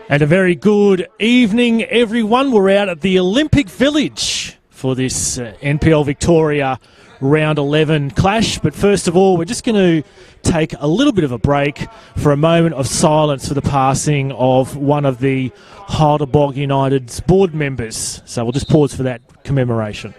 And a very good evening, everyone. We're out at the Olympic Village for this NPL Victoria Round 11 clash. But first of all, we're just going to take a little bit of a break for a moment of silence for the passing of one of the Heidelberg United's board members. So we'll just pause for that commemoration.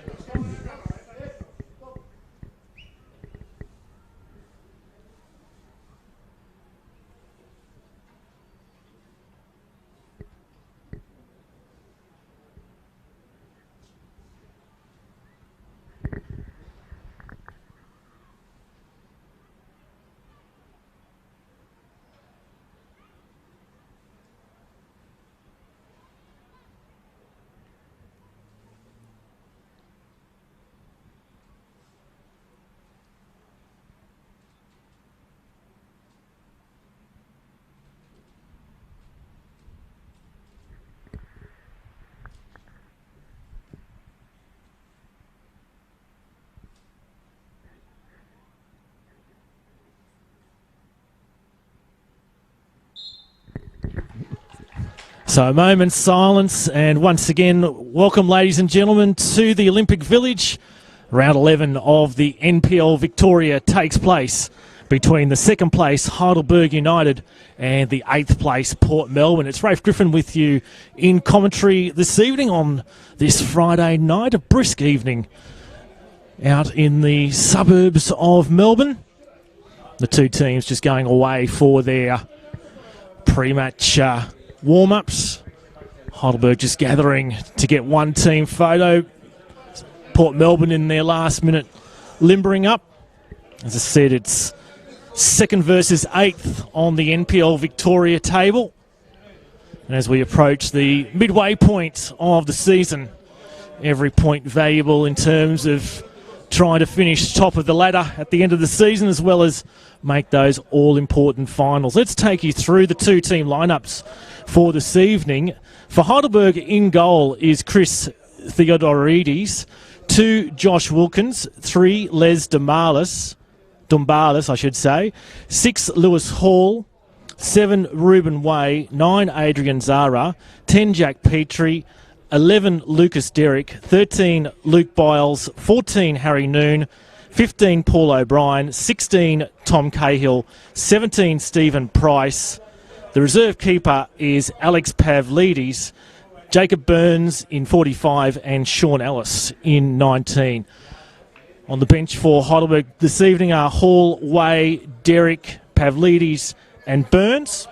So a moment's silence, and once again, welcome ladies and gentlemen to the Olympic Village. Round 11 of the NPL Victoria takes place between the second place Heidelberg United and the 8th place Port Melbourne. It's Rafe Griffin with you in commentary this evening on this Friday night, a brisk evening out in the suburbs of Melbourne. The two teams just going away for their pre-match warm-ups. Heidelberg just gathering to get one team photo. Port Melbourne in their last minute limbering up. As I said, it's 2nd versus 8th on the NPL Victoria table. And as we approach the midway point of the season, every point valuable in terms of trying to finish top of the ladder at the end of the season, as well as make those all-important finals. Let's take you through the two-team lineups for this evening. For Heidelberg, in goal is Chris Theodoridis, 2 Josh Wilkins, 3 Les Dumbalis, I should say, 6 Lewis Hall, 7 Ruben Way, 9 Adrian Zara, 10 Jack Petrie, 11 Lucas Derrick, 13 Luke Biles, 14 Harry Noon, 15 Paul O'Brien, 16 Tom Cahill, 17 Stephen Price. The reserve keeper is Alex Pavlidis, Jacob Burns in 45 and Sean Ellis in 19. On the bench for Heidelberg this evening are Hall, Way, Derrick, Pavlidis and Burns.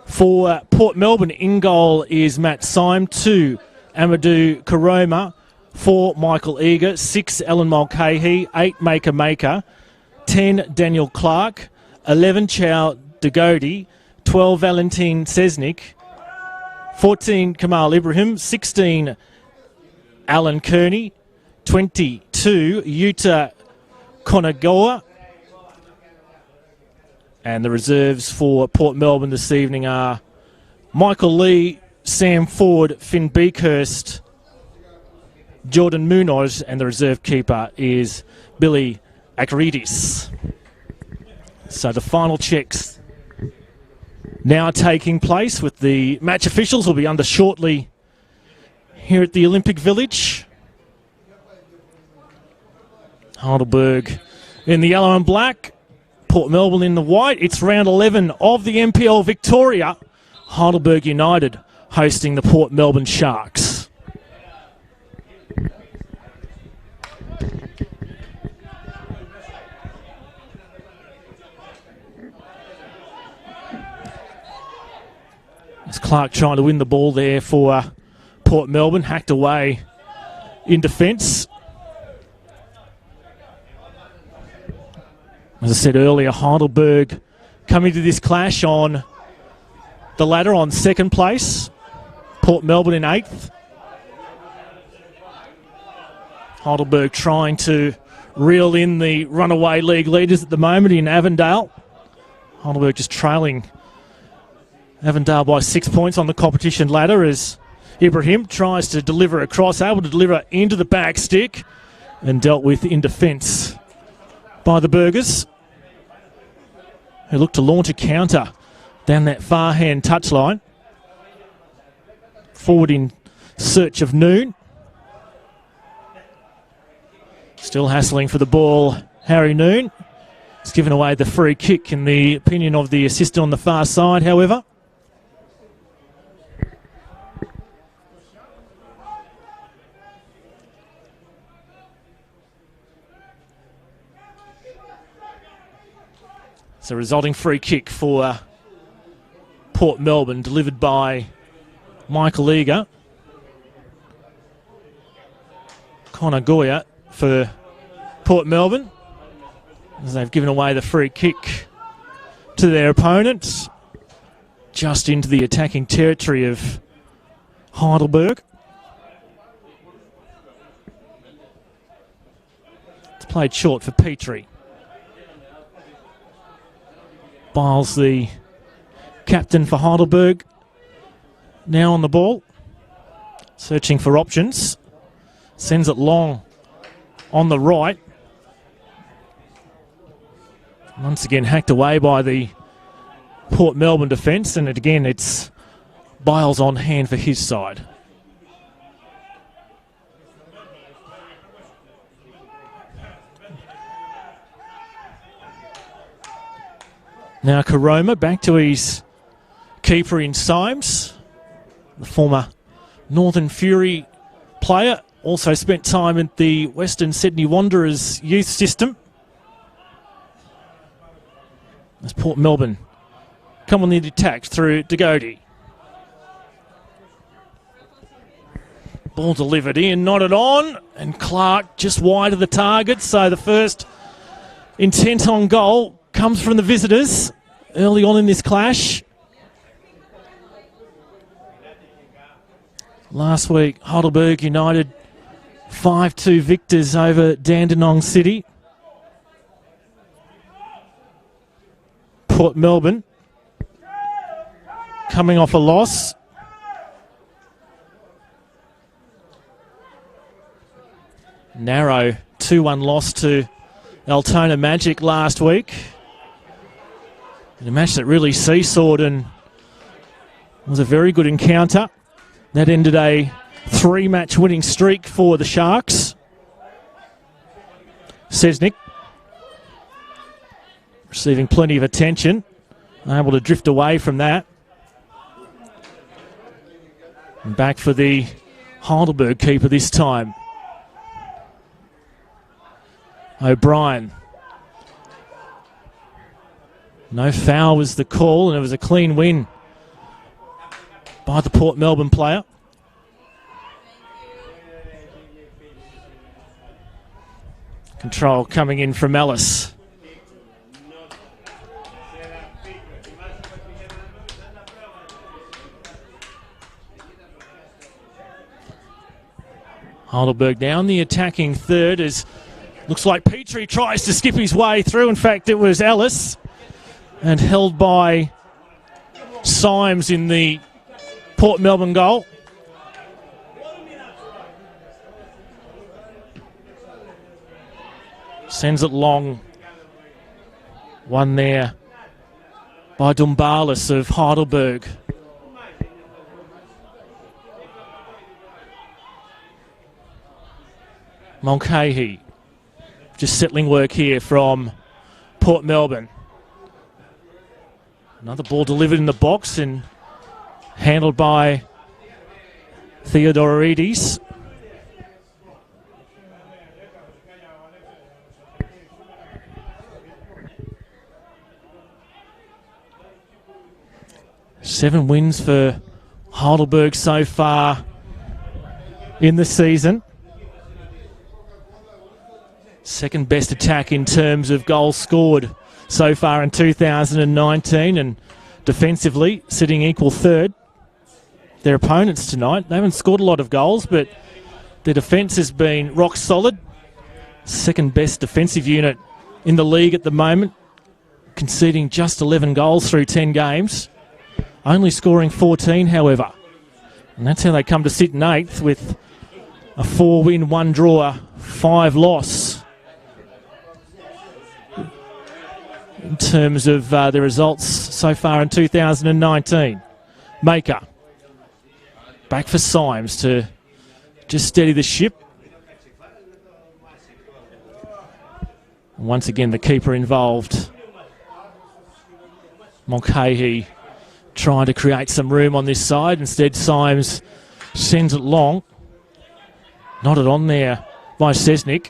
For Port Melbourne, in goal is Matt Syme, 2 Amadou Karoma, 4 Michael Eager, 6 Alan Mulcahy, 8 Maker, 10 Daniel Clark, 11 Chow Dagodi, 12 Valentin Sesnik, 14 Kamal Ibrahim, 16 Alan Kearney, 22 Yuta Konagoa. And the reserves for Port Melbourne this evening are Michael Lee, Sam Ford, Finn Beakhurst, Jordan Munoz, and the reserve keeper is Billy Akridis. So the final checks now taking place, with the match officials will be under shortly here at the Olympic Village. Heidelberg in the yellow and black, Port Melbourne in the white. It's round 11 of the NPL Victoria. Heidelberg United hosting the Port Melbourne Sharks. It's Clark trying to win the ball there for Port Melbourne, hacked away in defence. As I said earlier, Heidelberg coming to this clash on the ladder on 2nd place. Port Melbourne in 8th. Heidelberg trying to reel in the runaway league leaders at the moment in Avondale. Heidelberg just trailing Avondale by 6 points on the competition ladder as Ibrahim tries to deliver across, able to deliver into the back stick and dealt with in defence by the Burgers, who look to launch a counter down that far hand touchline. Forward in search of Noon. Still hassling for the ball, Harry Noon. He's given away the free kick in the opinion of the assistant on the far side, however. It's a resulting free kick for Port Melbourne, delivered by Michael Eager. Connor Goya for Port Melbourne, as they've given away the free kick to their opponents, just into the attacking territory of Heidelberg. It's played short for Petrie. Biles, the captain for Heidelberg, now on the ball, searching for options. Sends it long on the right. Once again hacked away by the Port Melbourne defence, and again it's Biles on hand for his side. Now Karoma back to his keeper in Symes, the former Northern Fury player, also spent time at the Western Sydney Wanderers youth system. As Port Melbourne come on the attack through Dagodi. Ball delivered in, nodded on, and Clark just wide of the target, so the first intent on goal comes from the visitors early on in this clash. Last week, Heidelberg United 5-2 victors over Dandenong City. Port Melbourne coming off a loss. Narrow 2-1 loss to Altona Magic last week. In a match that really seesawed and was a very good encounter. That ended a 3-match winning streak for the Sharks. Sesnick receiving plenty of attention, able to drift away from that. And back for the Heidelberg keeper this time. O'Brien. No foul was the call, and it was a clean win by the Port Melbourne player. Control coming in from Ellis. Heidelberg down the attacking third, as looks like Petrie tries to skip his way through. In fact, it was Ellis, and held by Symes in the Port Melbourne goal. Sends it long. One there by Dumbalis of Heidelberg. Mulcahy. Just settling work here from Port Melbourne. Another ball delivered in the box and handled by Theodorides. Seven wins for Heidelberg so far in the season. Second best attack in terms of goals scored so far in 2019, and defensively sitting equal third. Their opponents tonight, they haven't scored a lot of goals, but their defence has been rock solid. Second best defensive unit in the league at the moment, conceding just 11 goals through 10 games. Only scoring 14, however. And that's how they come to sit in 8th with a 4-win, 1-draw, 5-loss. In terms of the results so far in 2019. Maker. Back for Symes to just steady the ship. Once again, the keeper involved. Mulcahy trying to create some room on this side. Instead, Symes sends it long. Knotted on there by Cesnik.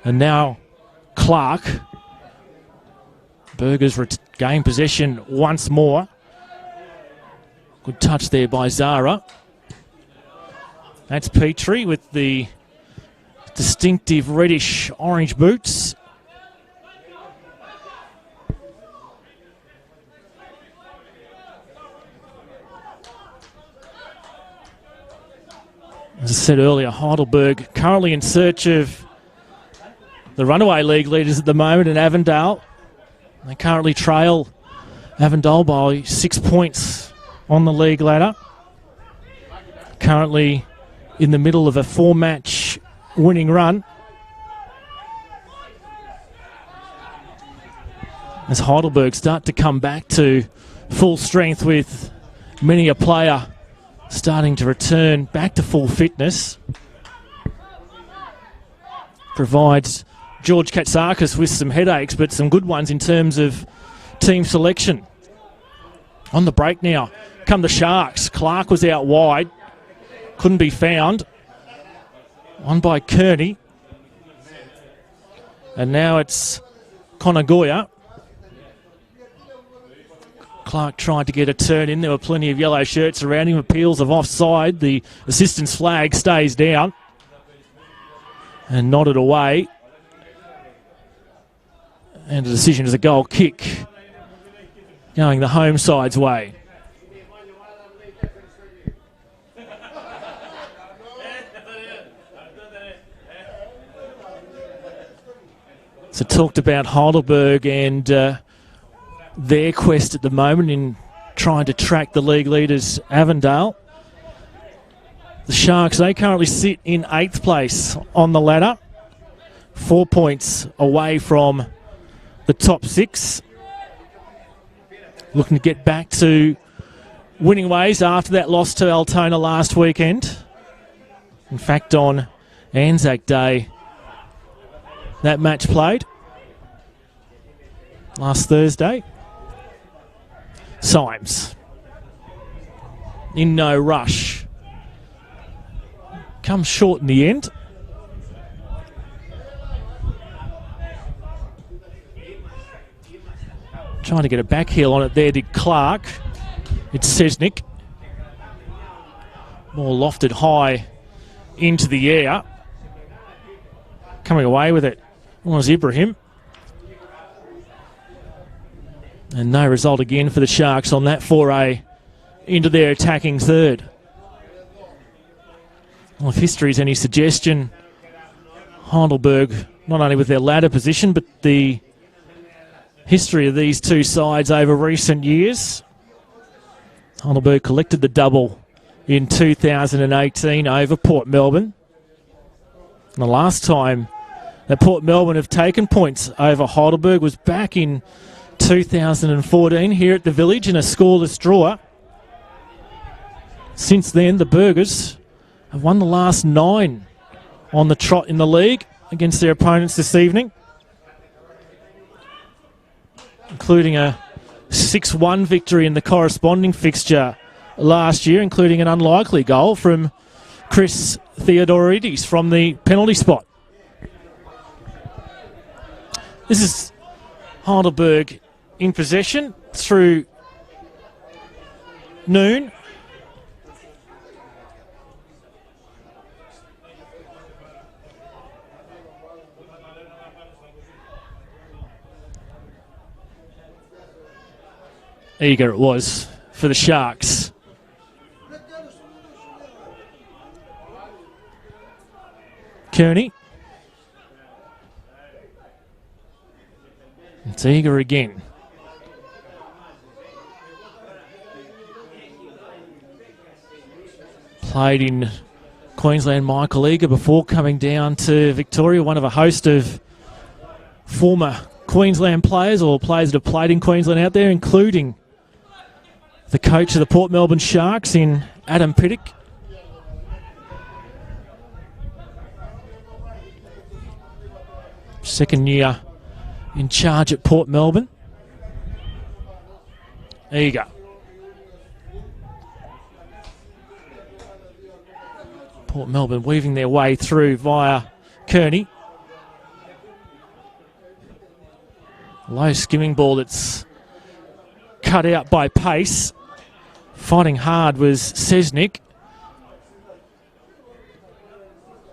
And now Clark. Burgers regain possession once more. Good touch there by Zara. That's Petrie with the distinctive reddish-orange boots. As I said earlier, Heidelberg currently in search of the runaway league leaders at the moment in Avondale. They currently trail Avondale by 6 points on the league ladder. Currently in the middle of a 4-match winning run. As Heidelberg start to come back to full strength with many a player starting to return back to full fitness. Provides George Katsakis with some headaches, but some good ones in terms of team selection. On the break now come the Sharks. Clark was out wide. Couldn't be found. On by Kearney. And now it's Conagoya. Clark tried to get a turn in. There were plenty of yellow shirts around him. Appeals of offside. The assistant's flag stays down. And nodded away. And the decision is a goal kick. Going the home side's way. So talked about Heidelberg and their quest at the moment in trying to track the league leaders, Avondale. The Sharks, they currently sit in 8th place on the ladder. 4 points away from the top 6. Looking to get back to winning ways after that loss to Altona last weekend. In fact, on Anzac Day, that match played last Thursday. Symes in no rush. Comes short in the end. Trying to get a back heel on it there did Clark. It's Cesnik. More lofted high into the air. Coming away with it was Ibrahim. And no result again for the Sharks on that foray into their attacking third. Well, if history is any suggestion, Heidelberg, not only with their ladder position, but the history of these two sides over recent years. Heidelberg collected the double in 2018 over Port Melbourne. And the last time that Port Melbourne have taken points over Heidelberg was back in 2014 here at the Village in a scoreless draw. Since then, the Burgers have won the last 9 on the trot in the league against their opponents this evening, including a 6-1 victory in the corresponding fixture last year, including an unlikely goal from Chris Theodoridis from the penalty spot. This is Heidelberg in possession through noon. Eager it was for the Sharks. Kearney. It's Eager again. Played in Queensland, Michael Eager, before coming down to Victoria, one of a host of former Queensland players or players that have played in Queensland out there, including the coach of the Port Melbourne Sharks in Adam Pittock. Second year in charge at Port Melbourne. There you go. Port Melbourne weaving their way through via Kearney. Low skimming ball that's cut out by pace. Fighting hard was Sesnick.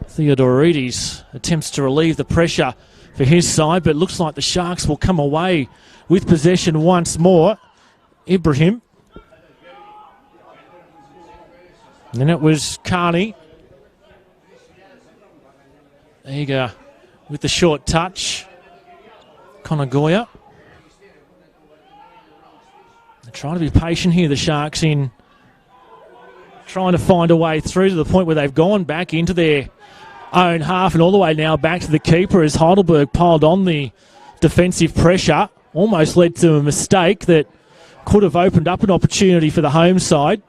Theodorides attempts to relieve the pressure for his side, but looks like the Sharks will come away with possession once more. Ibrahim. And then it was Carney. There you go. With the short touch. Conagoya. They're trying to be patient here, the Sharks, in trying to find a way through to the point where they've gone back into their own half and all the way now back to the keeper as Heidelberg piled on the defensive pressure. Almost led to a mistake that could have opened up an opportunity for the home side.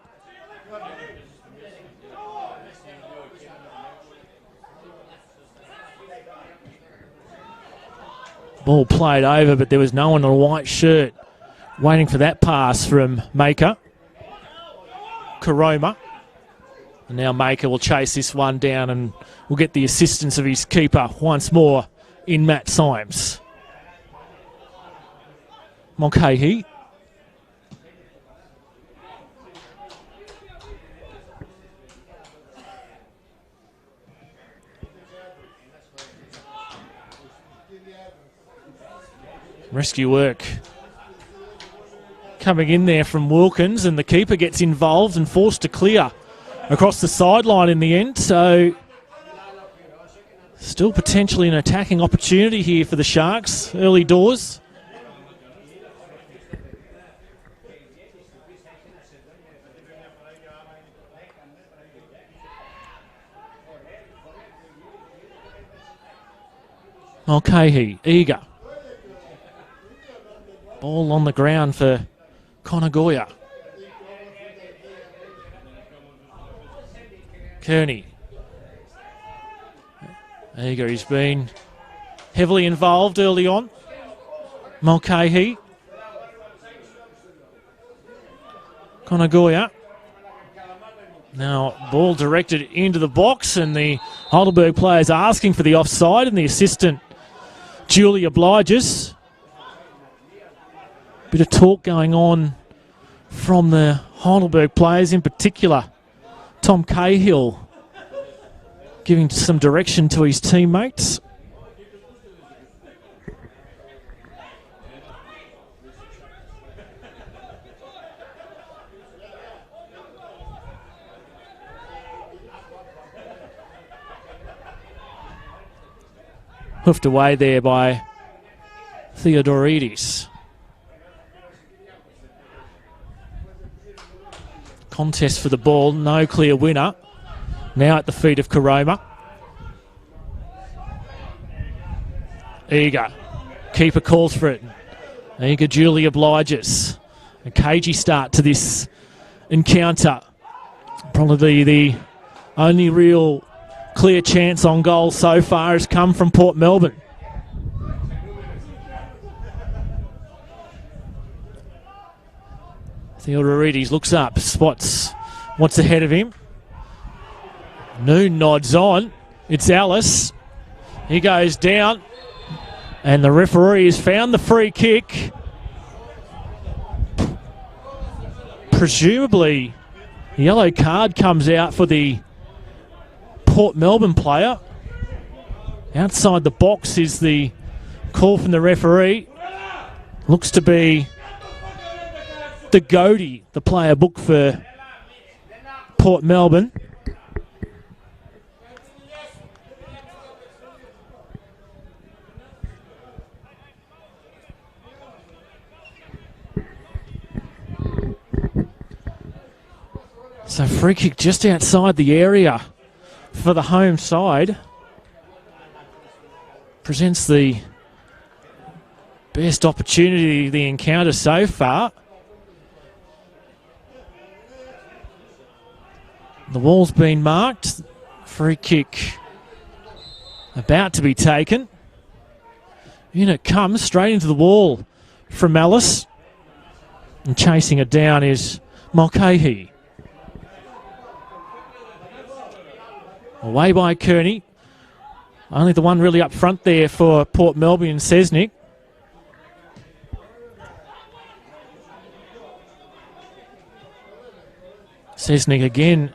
Ball played over, but there was no one in a white shirt waiting for that pass from Maker. Karoma. And now Maker will chase this one down and will get the assistance of his keeper once more in Matt Symes. Mulcahy. Rescue work coming in there from Wilkins, and the keeper gets involved and forced to clear across the sideline in the end. So still potentially an attacking opportunity here for the Sharks early doors. Mulcahy, eager. Ball on the ground for Conagoya. Kearney. There you go, he's been heavily involved early on. Mulcahy. Conagoya. Now, ball directed into the box, and the Heidelberg players asking for the offside, and the assistant, Julie, obliges. Bit of talk going on from the Heidelberg players, in particular Tom Cahill giving some direction to his teammates. Hoofed away there by Theodorides. Contest for the ball, no clear winner. Now at the feet of Karoma. Eager. Keeper calls for it. Eager Julie obliges. A cagey start to this encounter. Probably the only real clear chance on goal so far has come from Port Melbourne. Theodorides looks up, spots what's ahead of him. Noon nods on. It's Ellis. He goes down. And the referee has found the free kick. Presumably, the yellow card comes out for the Port Melbourne player. Outside the box is the call from the referee. Looks to be the Goaty, the player booked for Port Melbourne. So free kick just outside the area for the home side. Presents the Best opportunity of the encounter so far. The wall's been marked. Free kick about to be taken. In it comes, straight into the wall from Alice. And chasing it down is Mulcahy. Away by Kearney. Only the one really up front there for Port Melbourne, Sesnick. Sesnick again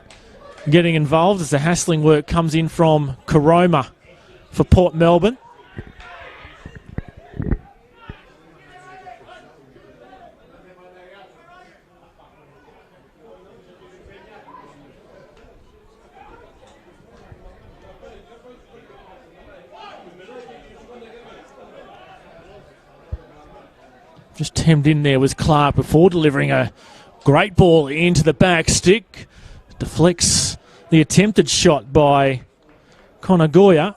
getting involved as the hassling work comes in from Karoma for Port Melbourne. Just hemmed in there was Clark before delivering a great ball into the back stick. Deflects the attempted shot by Conagoya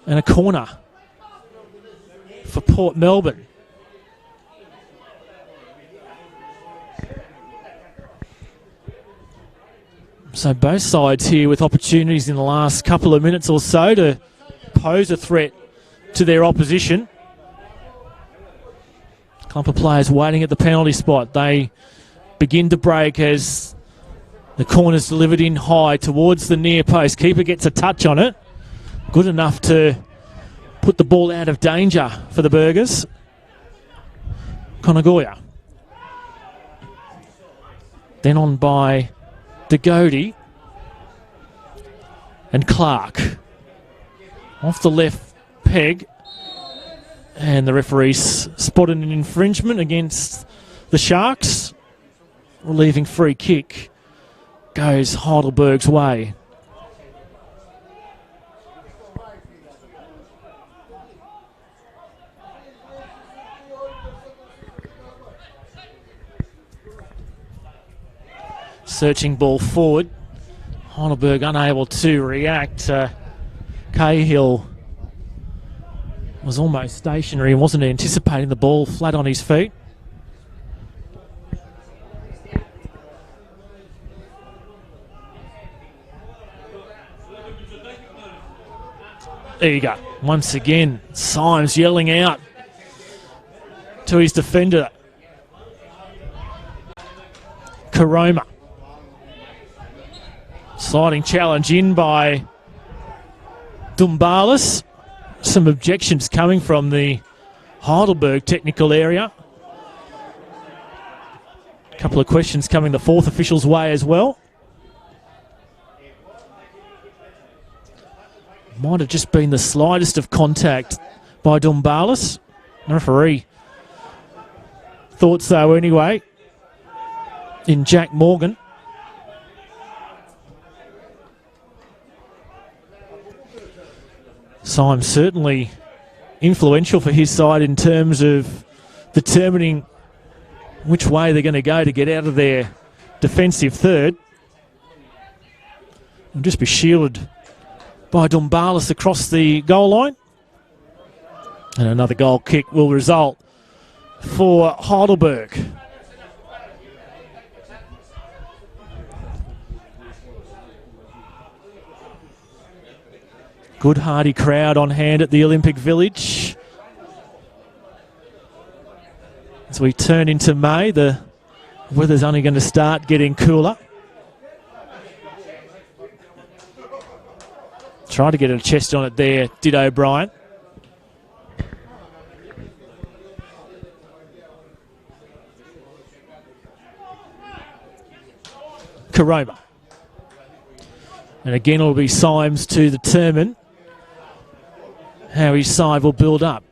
and a corner for Port Melbourne. So both sides here with opportunities in the last couple of minutes or so to pose a threat to their opposition. Clump of players waiting at the penalty spot. They begin to break as the corner's delivered in high towards the near post. Keeper gets a touch on it. Good enough to put the ball out of danger for the Burgers. Conagoya. Then on by Degody and Clark. Off the left peg. And the referees spotted an infringement against the Sharks. Relieving free kick goes Heidelberg's way. Searching ball forward. Heidelberg unable to react. Cahill was almost stationary and wasn't anticipating the ball flat on his feet. There you go. Once again, Symes yelling out to his defender. Karoma. Sliding challenge in by Dumbalis. Some objections coming from the Heidelberg technical area. A couple of questions coming the fourth official's way as well. Might have just been the slightest of contact by Dumbalis. The referee thought so anyway. In Jack Morgan. Symes certainly influential for his side in terms of determining which way they're going to go to get out of their defensive third. He'll just be shielded by Dumbalis across the goal line. And another goal kick will result for Heidelberg. Good hearty crowd on hand at the Olympic Village. As we turn into May, the weather's only going to start getting cooler. Try to get a chest on it there, did O'Brien. Karoma. And again, it'll be Symes to determine how his side will build up.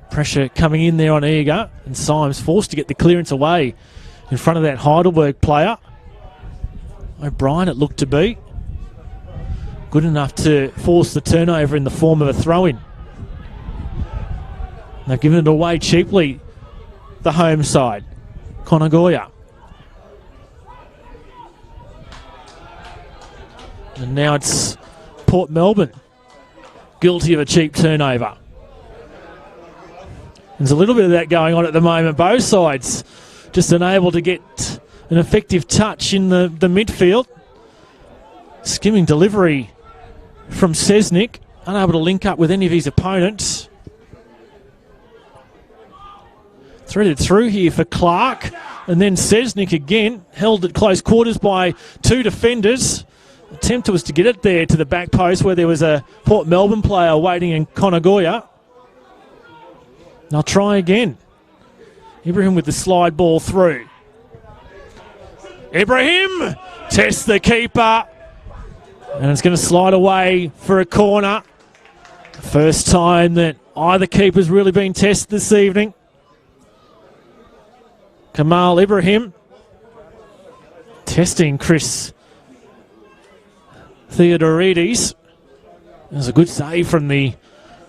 Pressure coming in there on Eager, and Symes forced to get the clearance away in front of that Heidelberg player. O'Brien it looked to be. Good enough to force the turnover in the form of a throw-in. They've given it away cheaply, the home side. Conagoya. And now it's Port Melbourne, guilty of a cheap turnover. There's a little bit of that going on at the moment. Both sides just unable to get an effective touch in the midfield. Skimming delivery from Sesnick, unable to link up with any of his opponents. Threaded through here for Clark, and then Sesnick again, held at close quarters by two defenders. Attempt was to get it there to the back post where there was a Port Melbourne player waiting in Conagoya. They'll try again. Ibrahim with the slide ball through. Ibrahim tests the keeper, and it's going to slide away for a corner. First time that either keeper's really been tested this evening. Kamal Ibrahim testing Chris Theodorides. There's a good save from the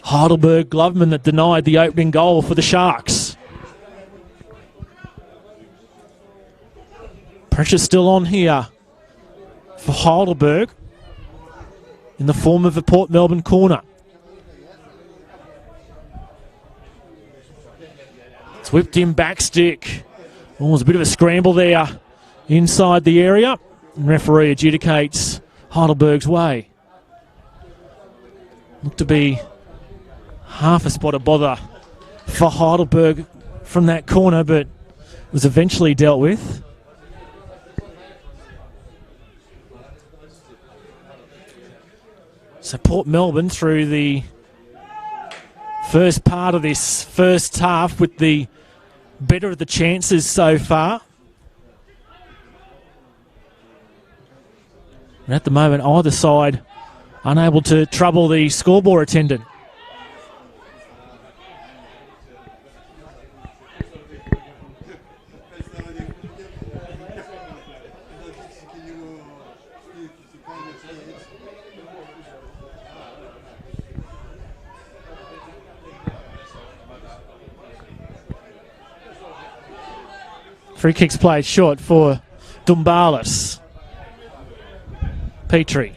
Heidelberg gloveman that denied the opening goal for the Sharks. Pressure still on here for Heidelberg in the form of a Port Melbourne corner. It's whipped in back stick. Oh, there's a bit of a scramble there inside the area. And referee adjudicates Heidelberg's way. Looked to be half a spot of bother for Heidelberg from that corner, but was eventually dealt with. So Port Melbourne through the first part of this first half with the better of the chances so far. And at the moment, either side unable to trouble the scoreboard attendant. Free kicks played short for Dumbalis. Petrie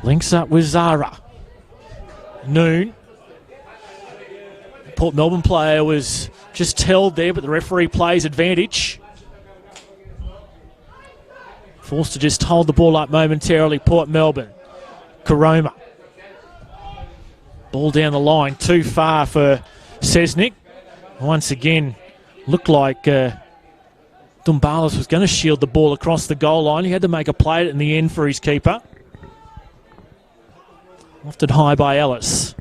links up with Zara. Noon. Port Melbourne player was just held there, but the referee plays advantage. Forced to just hold the ball up momentarily, Port Melbourne. Karoma. Ball down the line, too far for Sesnick. Once again, looked like Dumbalis was going to shield the ball across the goal line. He had to make a play in the end for his keeper. Lofted high by Ellis.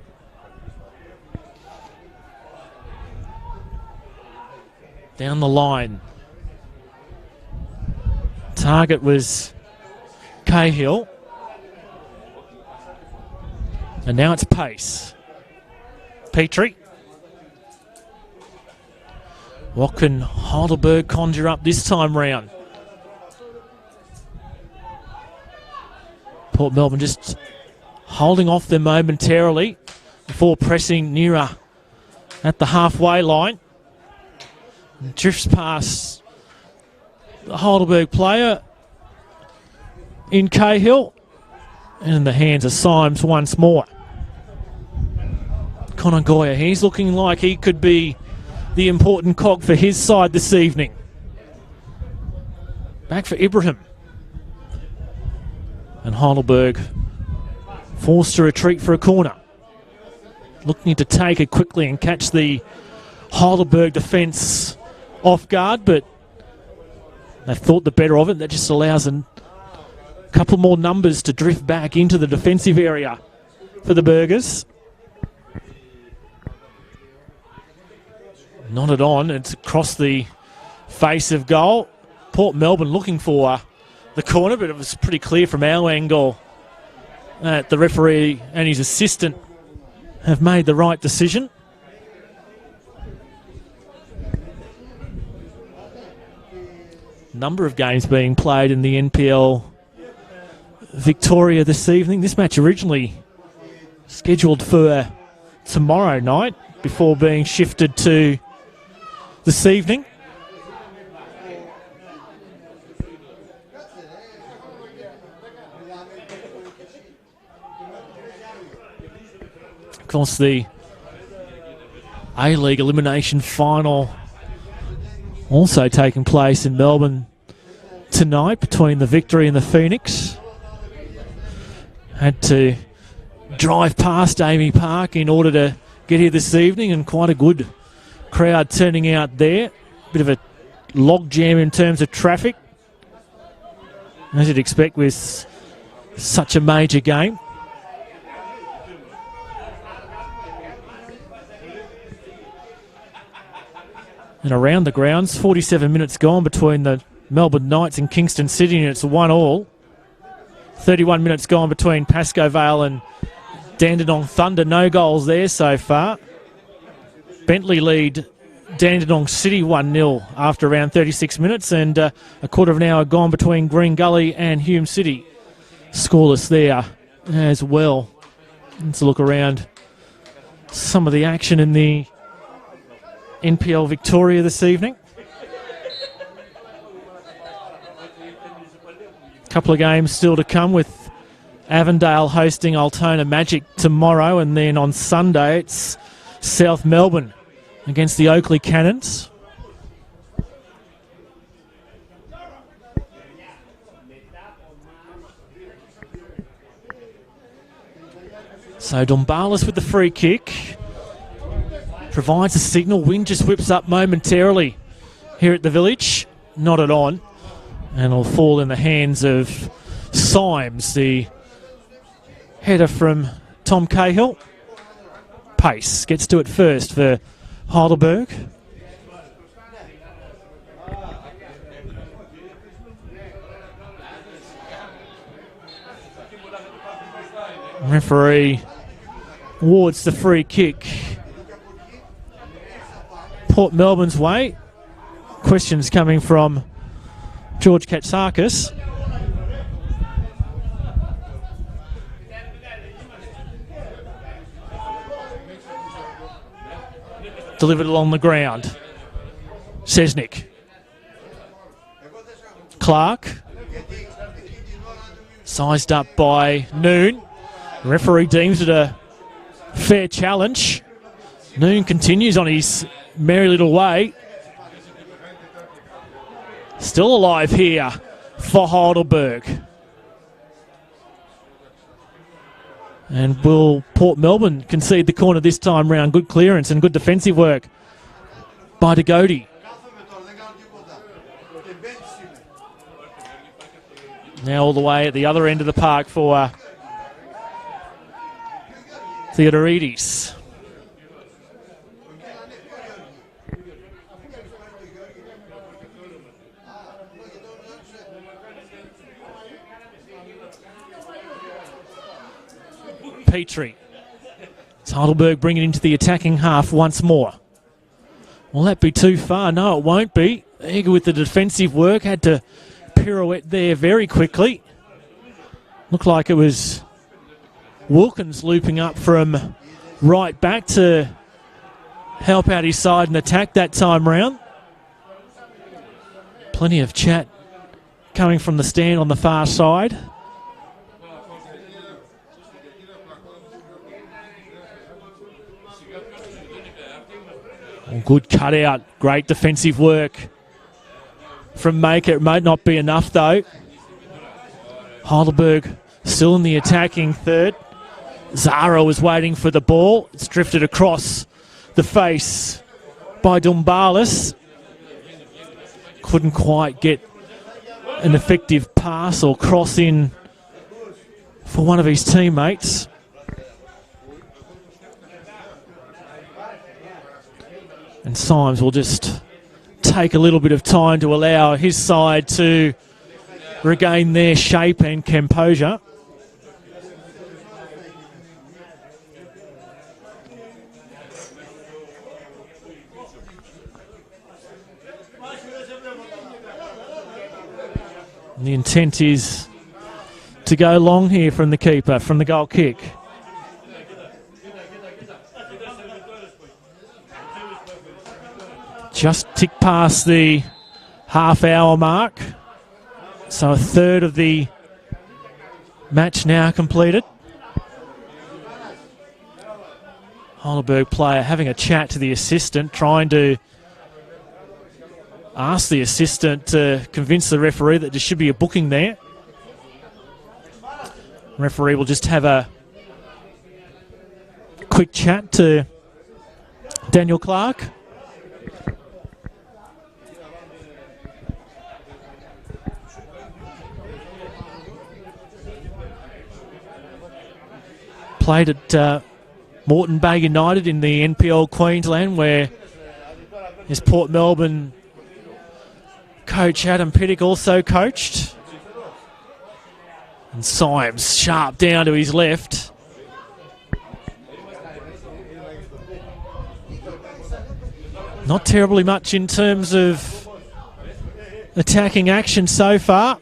Down the line. Target was Cahill. And now it's pace. Petrie. What can Heidelberg conjure up this time round? Port Melbourne just holding off them momentarily before pressing nearer at the halfway line. And drifts past the Heidelberg player in Cahill. And in the hands of Symes once more. Conagoya, he's looking like he could be the important cog for his side this evening. Back for Ibrahim. And Heidelberg forced to retreat for a corner. Looking to take it quickly and catch the Heidelberg defence off guard, but they've thought the better of it. That just allows a couple more numbers to drift back into the defensive area for the Burgers. Nodded on, it's across the face of goal. Port Melbourne looking for the corner, but it was pretty clear from our angle that the referee and his assistant have made the right decision. Number of games being played in the NPL Victoria this evening. This match originally scheduled for tomorrow night before being shifted to this evening. Of course, the A-League elimination final also taking place in Melbourne tonight between the Victory and the Phoenix. Had to drive past Amy Park in order to get here this evening, and quite a good crowd turning out there. Bit of a log jam in terms of traffic, as you'd expect with such a major game. And around the grounds, 47 minutes gone between the Melbourne Knights and Kingston City, and it's 1-1. 31 minutes gone between Pascoe Vale and Dandenong Thunder. No goals there so far. Bentley lead Dandenong City 1-0 after around 36 minutes, and a quarter of an hour gone between Green Gully and Hume City. Scoreless there as well. Let's look around some of the action in the NPL Victoria this evening. Couple of games still to come, with Avondale hosting Altona Magic tomorrow, and then on Sunday it's South Melbourne against the Oakley Cannons. So Dombalis with the free kick. Provides a signal. Wind just whips up momentarily here at the Village. Nodded on. And it'll fall in the hands of Symes, the header from Tom Cahill. Pace gets to it first for Heidelberg. Referee awards the free kick Port Melbourne's way. Questions coming from George Katsakis. Delivered along the ground. Sesnick. Clark. Sized up by Noon. Referee deems it a fair challenge. Noon continues on his merry little way. Still alive here for Heidelberg. And will Port Melbourne concede the corner this time round? Good clearance and good defensive work by Dagodi. Now all the way at the other end of the park for Theodoridis. Petrie. It's Heidelberg bringing it into the attacking half once more. Will that be too far? No, it won't be. Eager with the defensive work. Had to pirouette there very quickly. Looked like it was Wilkins looping up from right back to help out his side and attack that time round. Plenty of chat coming from the stand on the far side. Good cutout, great defensive work from Maker. It might not be enough though. Heidelberg still in the attacking third. Zara was waiting for the ball. It's drifted across the face by Dombalis. Couldn't quite get an effective pass or cross in for one of his teammates. And Symes will just take a little bit of time to allow his side to regain their shape and composure. And the intent is to go long here from the keeper, from the goal kick. Just ticked past the half-hour mark. So a third of the match now completed. Heidelberg player having a chat to the assistant, trying to ask the assistant to convince the referee that there should be a booking there. Referee will just have a quick chat to Daniel Clark. Played at Moreton Bay United in the NPL Queensland, where his Port Melbourne coach Adam Pittock also coached. And Symes sharp down to his left. Not terribly much in terms of attacking action so far.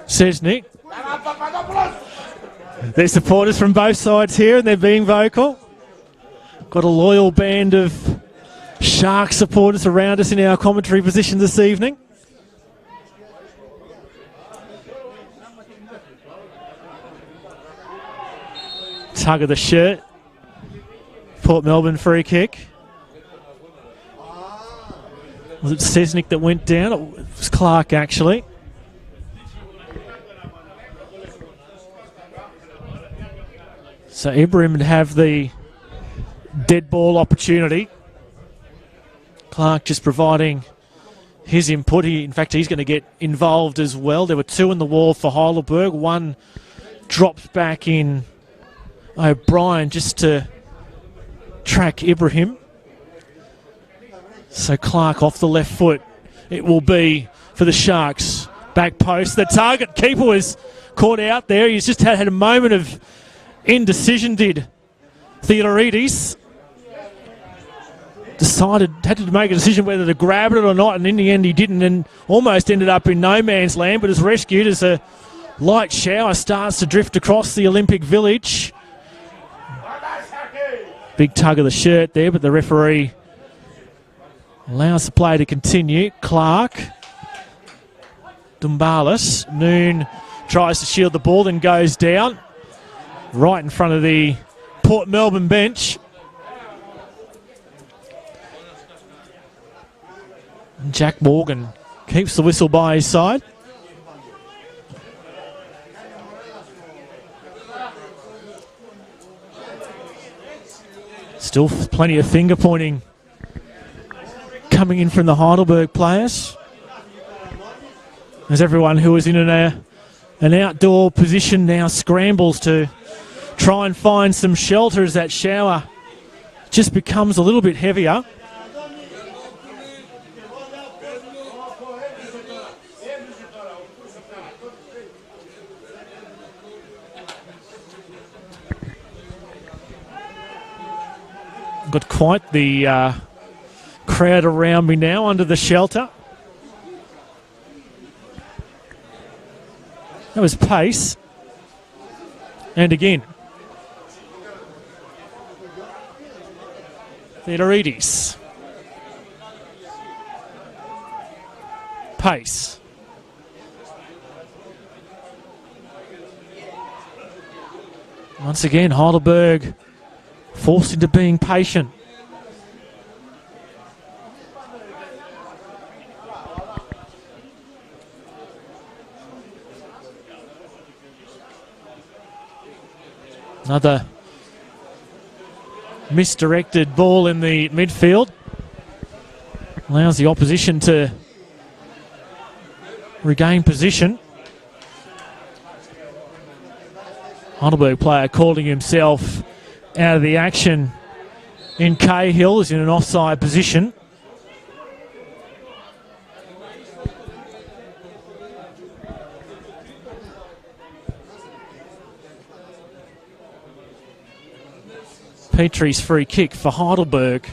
Says Nick. There's supporters from both sides here and they're being vocal. Got a loyal band of Shark supporters around us in our commentary position this evening. Tug of the shirt. Port Melbourne free kick. Was it Cesnik that went down? It was Clark actually. So Ibrahim would have the dead ball opportunity. Clark just providing his input. In fact, he's going to get involved as well. There were two in the wall for Heidelberg. One drops back in O'Brien just to track Ibrahim. So Clark off the left foot. It will be for the Sharks. Back post. The target keeper was caught out there. He's just had a moment of indecision, did Theodorides. Had to make a decision whether to grab it or not, and in the end he didn't, and almost ended up in no man's land, but is rescued as a light shower starts to drift across the Olympic Village. Big tug of the shirt there, but the referee allows the play to continue. Clark. Dumbalis. Noon tries to shield the ball, then goes down right in front of the Port Melbourne bench. And Jack Morgan keeps the whistle by his side. Still plenty of finger pointing coming in from the Heidelberg players, as everyone who is in an outdoor position now scrambles to try and find some shelter as that shower just becomes a little bit heavier. Got quite the crowd around me now under the shelter. That was pace. And again. Theodorides. Pace. Once again, Heidelberg forced into being patient. Another misdirected ball in the midfield. Allows the opposition to regain position. Heidelberg player calling himself out of the action in Cahill is in an offside position. Petrie's free kick for Heidelberg.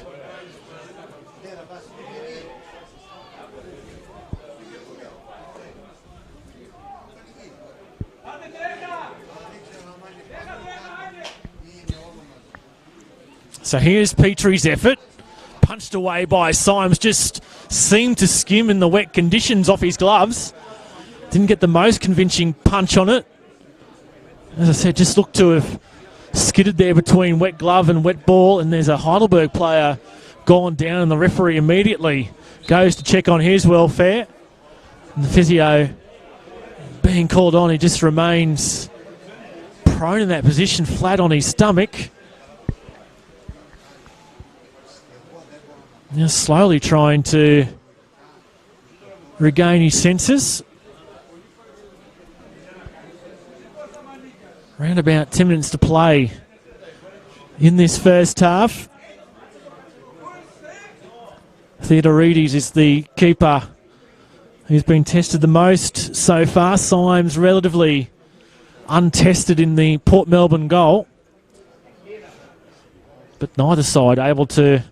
So here's Petrie's effort. Punched away by Symes. Just seemed to skim in the wet conditions off his gloves. Didn't get the most convincing punch on it. As I said, just looked to have skidded there between wet glove and wet ball, and there's a Heidelberg player gone down, and the referee immediately goes to check on his welfare. And the physio being called on, he just remains prone in that position, flat on his stomach. Now slowly trying to regain his senses. Around about 10 minutes to play in this first half. Theodorides is the keeper who's been tested the most so far. Symes relatively untested in the Port Melbourne goal. But neither side able to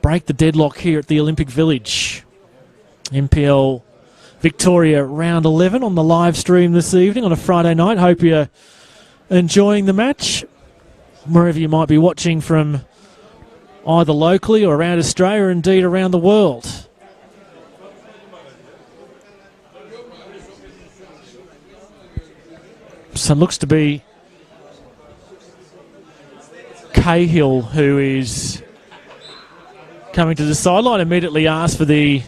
break the deadlock here at the Olympic Village. NPL Victoria round 11 on the live stream this evening on a Friday night. Hope you're enjoying the match wherever you might be watching from, either locally or around Australia or indeed around the world. So it looks to be Cahill who is coming to the sideline. Immediately asked for the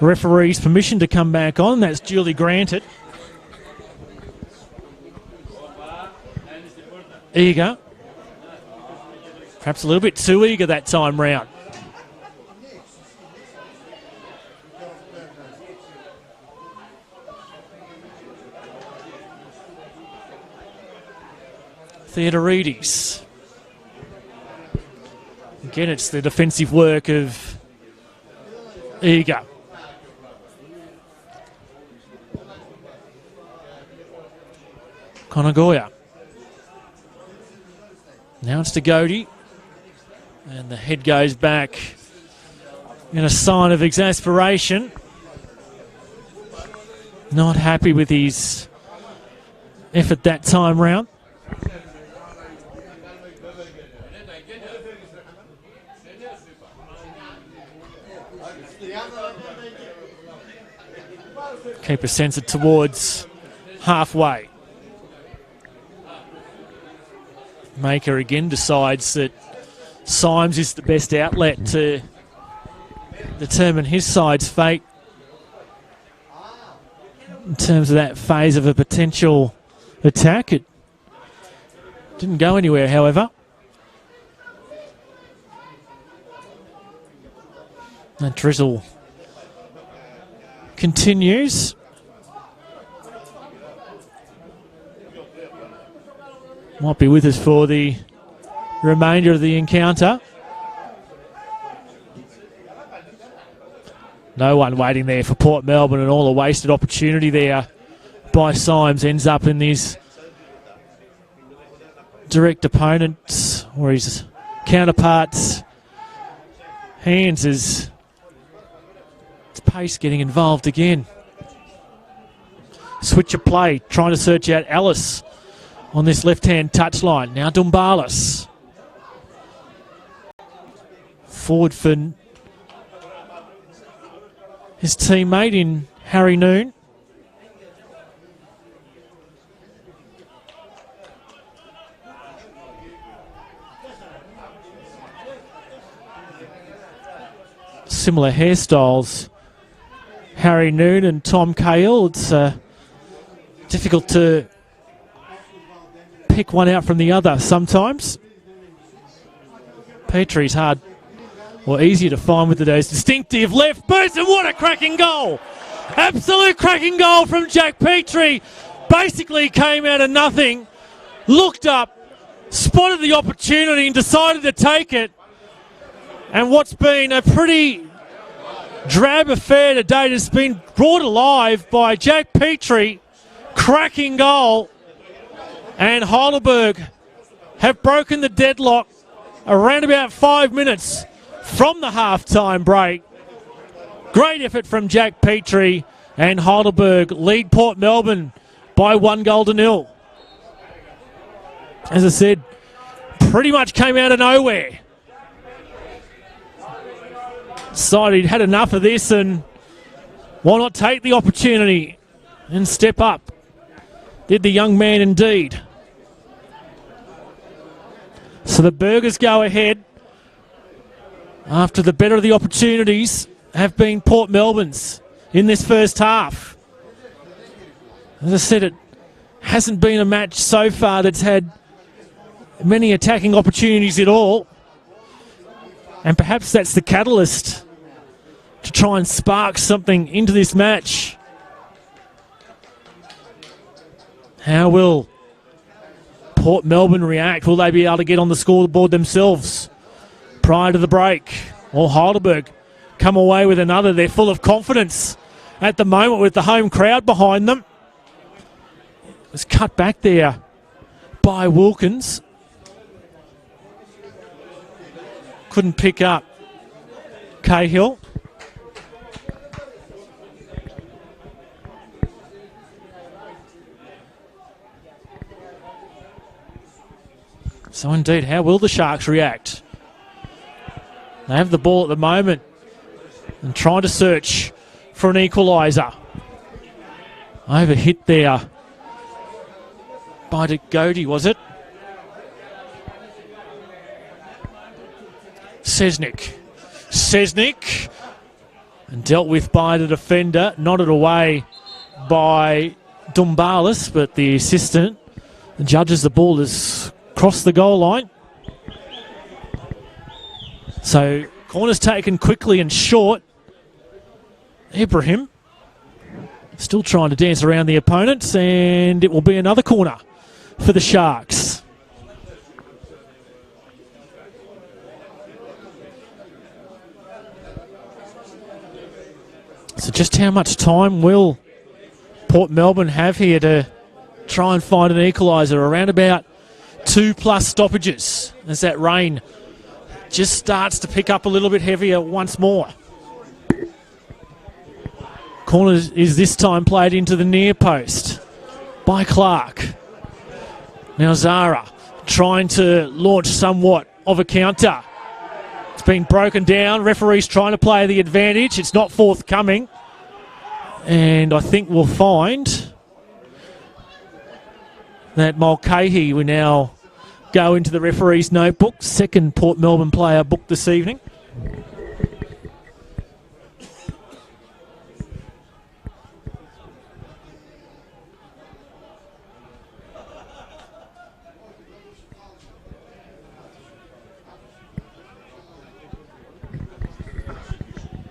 referee's permission to come back on. That's duly granted. Eager. Perhaps a little bit too eager that time round. Theodorides. Again, it's the defensive work of Eager. Conagoya. Now it's to Godey. And the head goes back in a sign of exasperation. Not happy with his effort that time round. Keeper sends it towards halfway. Maker again decides that Symes is the best outlet to determine his side's fate in terms of that phase of a potential attack. It didn't go anywhere, however. That drizzle continues. Might be with us for the remainder of the encounter. No one waiting there for Port Melbourne, and all a wasted opportunity there by Symes ends up in his direct opponent's or his counterpart's hands as it's Pace getting involved again. Switch of play, trying to search out Ellis on this left-hand touchline. Now Dumbalis. Forward for his teammate in Harry Noon. Similar hairstyles, Harry Noon and Tom Cahill. It's difficult to pick one out from the other sometimes. Petrie's hard or easier to find with those distinctive left boots, and what a cracking goal! Absolute cracking goal from Jack Petrie. Basically came out of nothing, looked up, spotted the opportunity and decided to take it. And what's been a pretty drab affair today has been brought alive by Jack Petrie. Cracking goal. And Heidelberg have broken the deadlock around about 5 minutes from the half-time break. Great effort from Jack Petrie, and Heidelberg lead Port Melbourne by 1-0. As I said, pretty much came out of nowhere. Decided he'd had enough of this and Why not take the opportunity and step up? Did the young man indeed. So the Burgers go ahead after the better of the opportunities have been Port Melbourne's in this first half. As I said, it hasn't been a match so far that's had many attacking opportunities at all. And perhaps that's the catalyst to try and spark something into this match. How will Port Melbourne react? Will they be able to get on the scoreboard themselves prior to the break? Or Heidelberg come away with another? They're full of confidence at the moment with the home crowd behind them. It was cut back there by Wilkins. Couldn't pick up Cahill. So indeed, how will the Sharks react? They have the ball at the moment and trying to search for an equaliser. Overhit there by Degodi, was it? Sesnick. And dealt with by the defender. Nodded away by Dumbalis, but the assistant judges the ball has crossed the goal line. So corner's taken quickly and short. Ibrahim still trying to dance around the opponents, and it will be another corner for the Sharks. So just how much time will Port Melbourne have here to try and find an equaliser? Around about 2+ stoppages as that rain just starts to pick up a little bit heavier once more. Corner is this time played into the near post by Clark. Now Zara trying to launch somewhat of a counter. It's been broken down. Referee's trying to play the advantage. It's not forthcoming. And I think we'll find that Mulcahy will now go into the referee's notebook. Second Port Melbourne player booked this evening.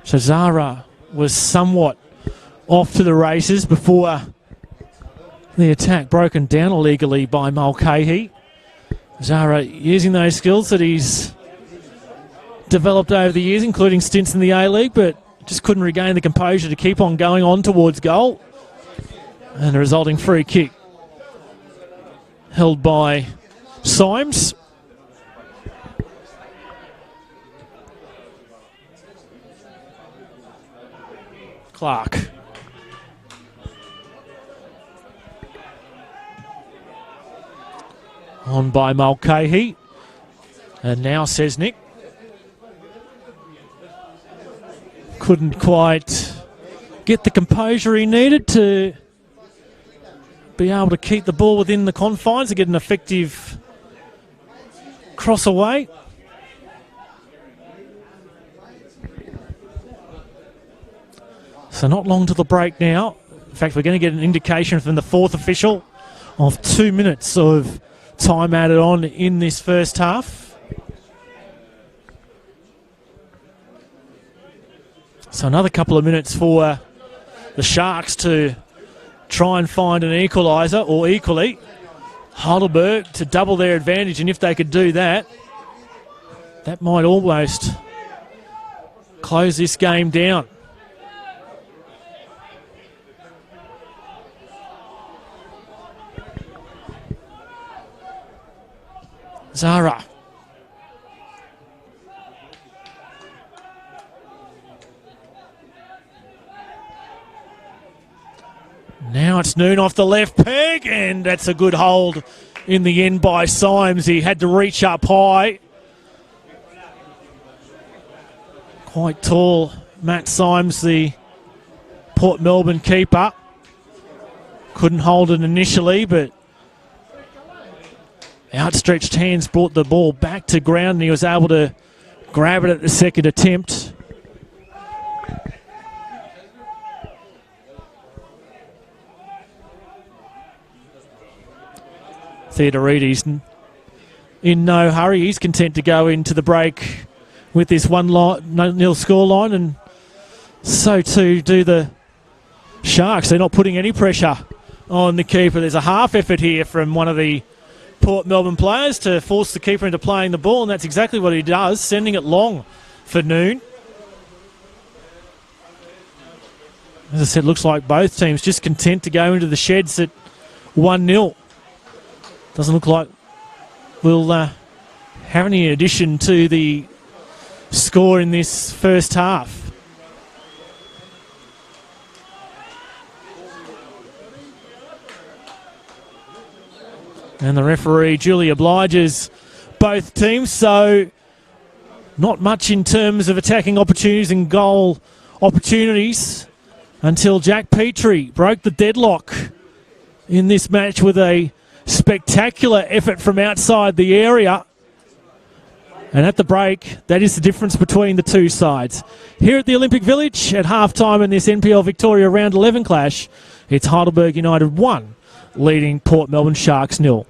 So Zara was somewhat off to the races before the attack broken down illegally by Mulcahy. Zara using those skills that he's developed over the years, including stints in the A-League, but just couldn't regain the composure to keep on going on towards goal. And the resulting free kick held by Symes. Clark. On by Mulcahy. And now Sesnick. Couldn't quite get the composure he needed to be able to keep the ball within the confines and get an effective cross away. So not long to the break now. In fact, we're going to get an indication from the fourth official of 2 minutes of time added on in this first half. So another couple of minutes for the Sharks to try and find an equaliser, or equally Heidelberg to double their advantage, and if they could do that, that might almost close this game down. Zara. Now it's Noon off the left peg, and that's a good hold in the end by Symes. He had to reach up high. Quite tall, Matt Symes, the Port Melbourne keeper. Couldn't hold it initially, but outstretched hands brought the ball back to ground, and he was able to grab it at the second attempt. Theodorides in no hurry. He's content to go into the break with this 1-0 scoreline, and so too do the Sharks. They're not putting any pressure on the keeper. There's a half effort here from one of the Port Melbourne players to force the keeper into playing the ball, and that's exactly what he does, sending it long for Noon. As I said, looks like both teams just content to go into the sheds at 1-0. Doesn't look like we'll have any addition to the score in this first half. And the referee duly obliges both teams, so not much in terms of attacking opportunities and goal opportunities until Jack Petrie broke the deadlock in this match with a spectacular effort from outside the area. And at the break, that is the difference between the two sides. Here at the Olympic Village at halftime in this NPL Victoria Round 11 clash, it's Heidelberg United 1, leading Port Melbourne Sharks 0.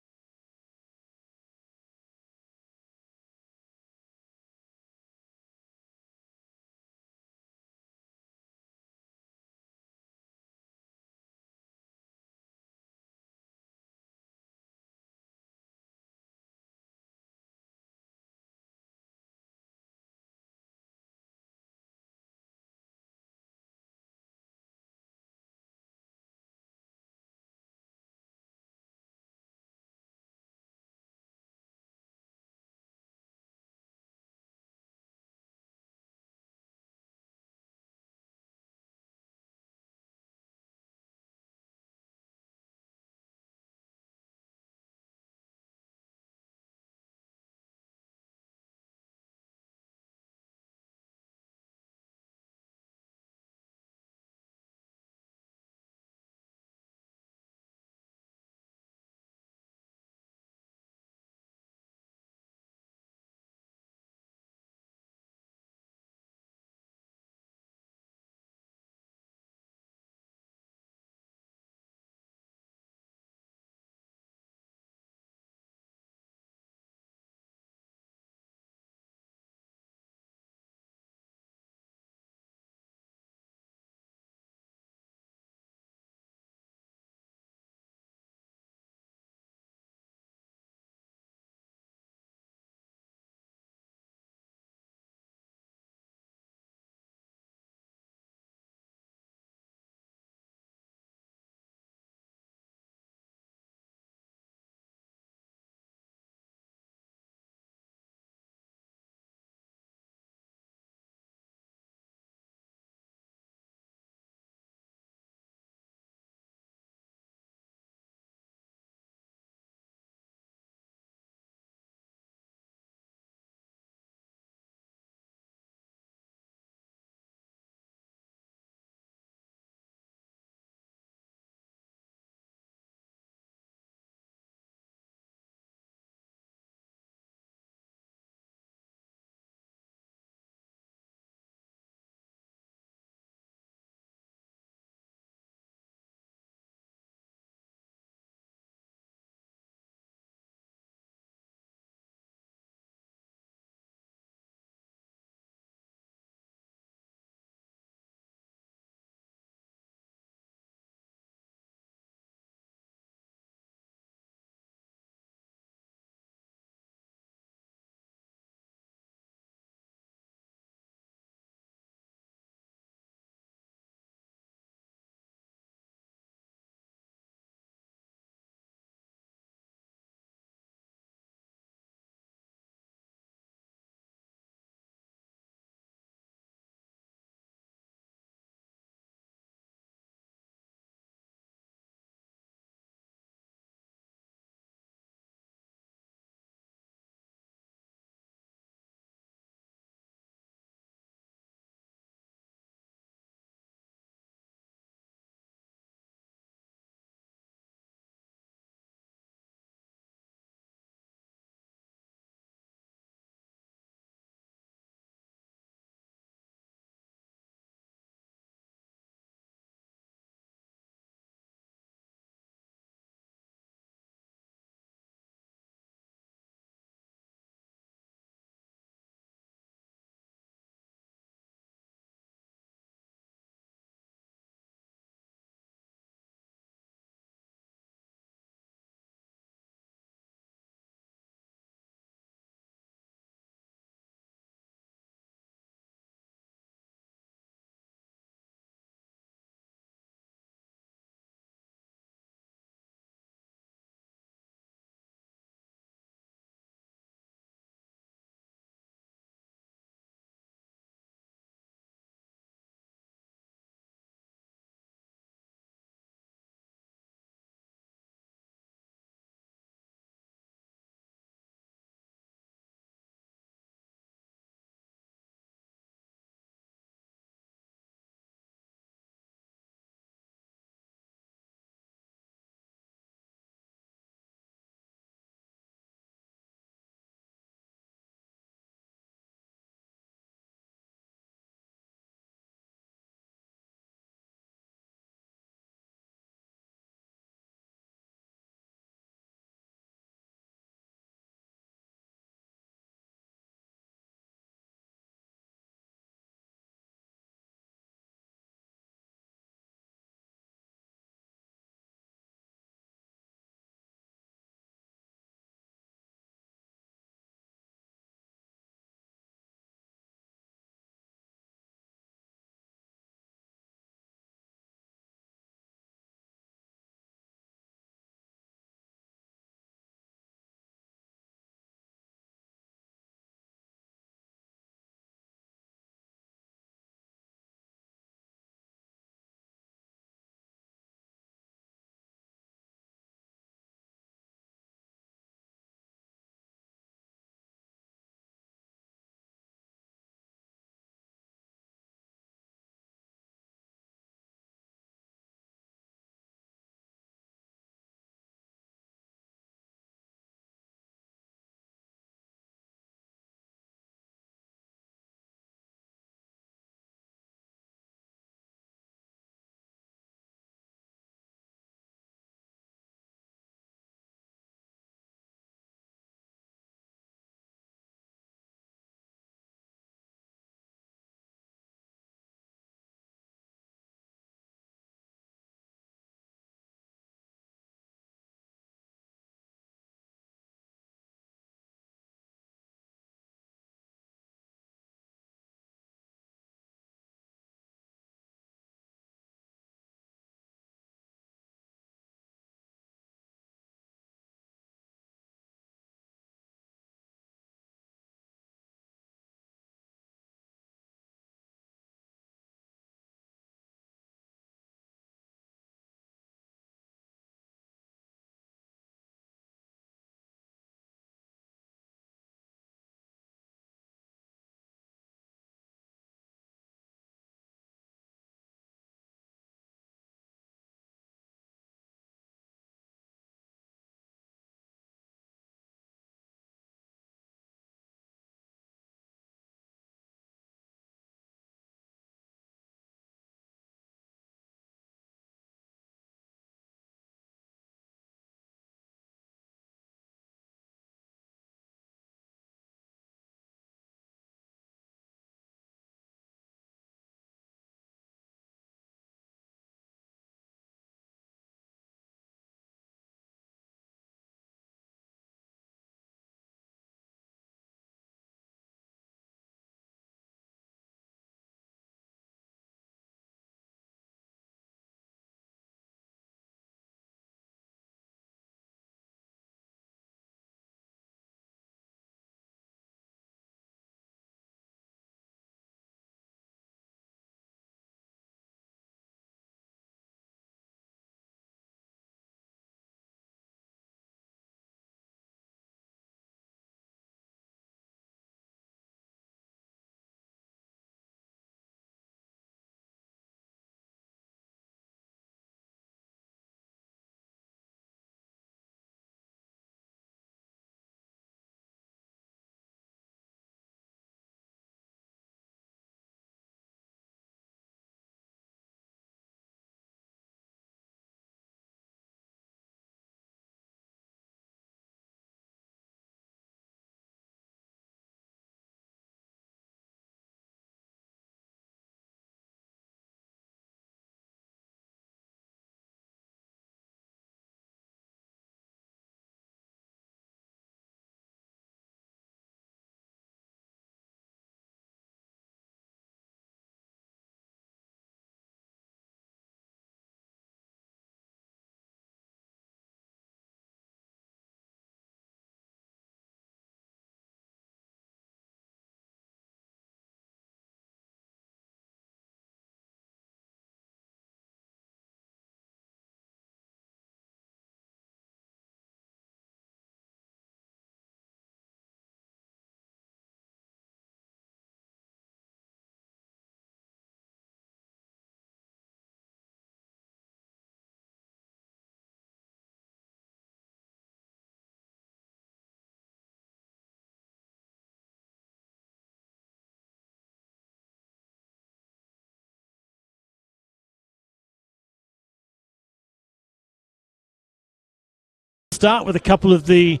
start with a couple of the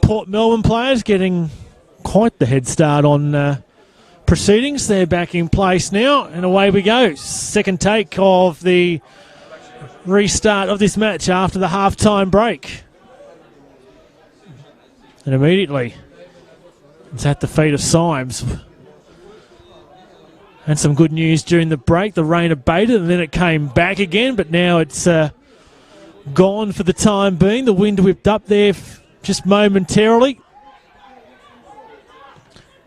Port Melbourne players getting quite the head start on proceedings. They're back in place now, and away we go. Second take of the restart of this match after the half-time break. And immediately, it's at the feet of Symes. And some good news during the break. The rain abated and then it came back again, but now it's gone for the time being. The wind whipped up there just momentarily.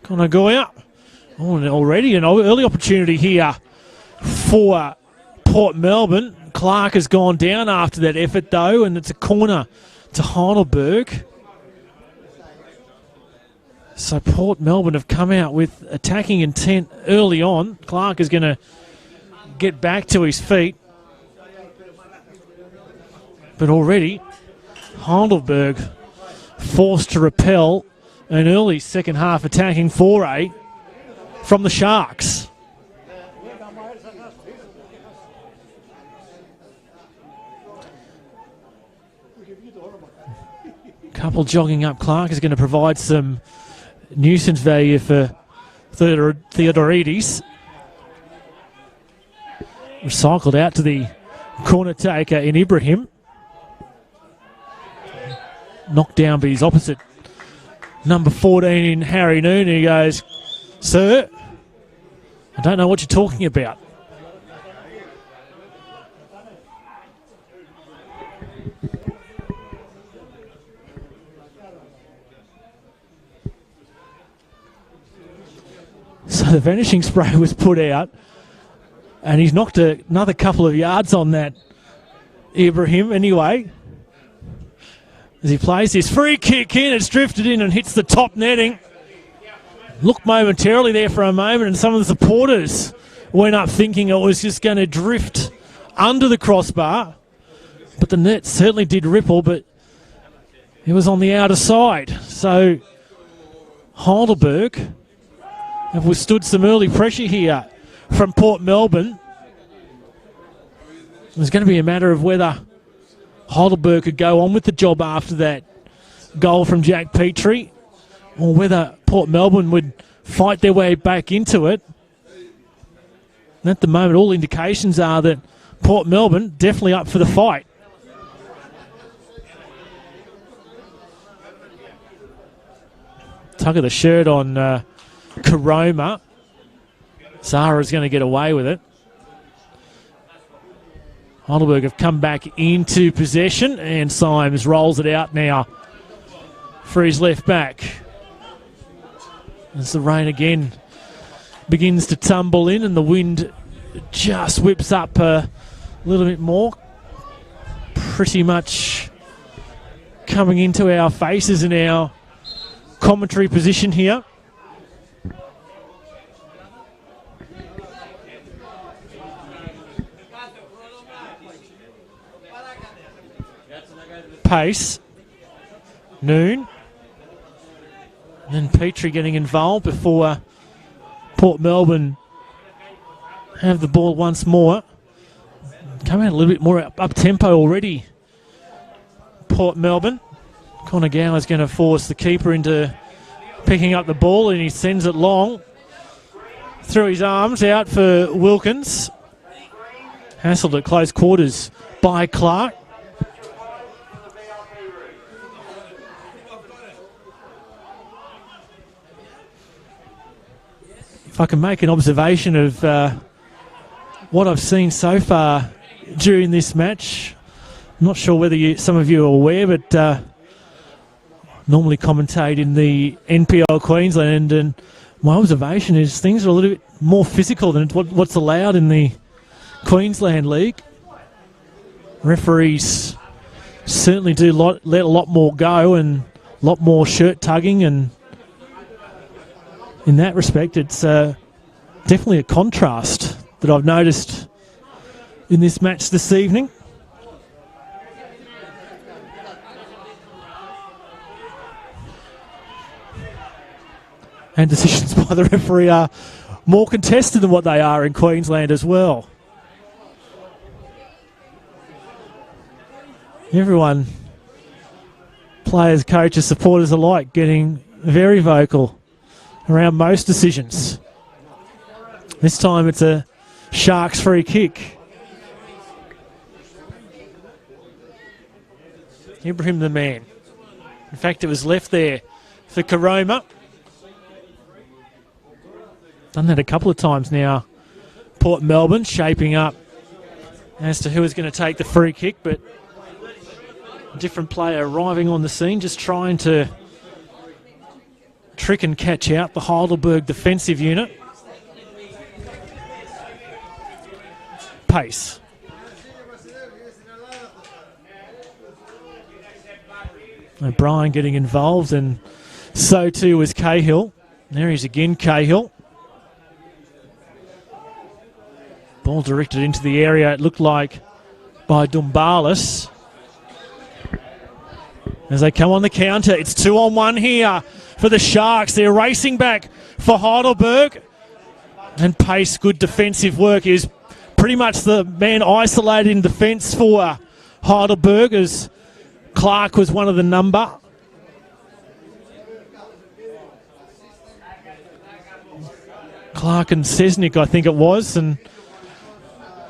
Gonna go out. Oh, and already an early opportunity here for Port Melbourne. Clark has gone down after that effort though, and it's a corner to Heidelberg. So Port Melbourne have come out with attacking intent early on. Clark is going to get back to his feet. But already, Heidelberg forced to repel an early second half attacking foray from the Sharks. Couple jogging up. Clark is going to provide some nuisance value for Theodorides. Recycled out to the corner taker in Ibrahim. Knocked down by his opposite. Number 14 in Harry Noon. He goes, "Sir, I don't know what you're talking about." So the vanishing spray was put out, and he's knocked another couple of yards on that, Ibrahim, anyway. As he plays his free kick in, it's drifted in and hits the top netting. Looked momentarily there for a moment, and some of the supporters went up thinking it was just going to drift under the crossbar. But the net certainly did ripple, but it was on the outer side. So Heidelberg have withstood some early pressure here from Port Melbourne. It's going to be a matter of whether Heidelberg could go on with the job after that goal from Jack Petrie, or whether Port Melbourne would fight their way back into it. And at the moment, all indications are that Port Melbourne definitely up for the fight. Tug of the shirt on Karoma. Zara's going to get away with it. Heidelberg have come back into possession, and Symes rolls it out now for his left back. As the rain again begins to tumble in and the wind just whips up a little bit more. Pretty much coming into our faces in our commentary position here. Pace. Noon. And then Petrie getting involved before Port Melbourne have the ball once more. Come out a little bit more up-tempo already, Port Melbourne. Connor Gower is going to force the keeper into picking up the ball, and he sends it long through his arms out for Wilkins. Hassled at close quarters by Clark. If I can make an observation of what I've seen so far during this match, I'm not sure whether some of you are aware, but normally commentate in the NPL Queensland, and my observation is things are a little bit more physical than what's allowed in the Queensland League. Referees certainly do let a lot more go and a lot more shirt tugging, and in that respect, it's definitely a contrast that I've noticed in this match this evening. And decisions by the referee are more contested than what they are in Queensland as well. Everyone Players, coaches, supporters alike getting very vocal around most decisions. This time it's a Sharks free kick. Ibrahim the man. In fact, it was left there for Karoma. Done that a couple of times now. Port Melbourne shaping up as to who is going to take the free kick, but a different player arriving on the scene, just trying to trick and catch out the Heidelberg defensive unit. Pace. O'Brien getting involved, and so too was Cahill. There he is again, Cahill. Ball directed into the area, it looked like, by Dumbalis. As they come on the counter, it's 2-on-1 here for the Sharks. They're racing back for Heidelberg. And Pace, good defensive work, is pretty much the man isolated in defence for Heidelberg, as Clark was one of the number. Clark and Sesnick, I think it was, and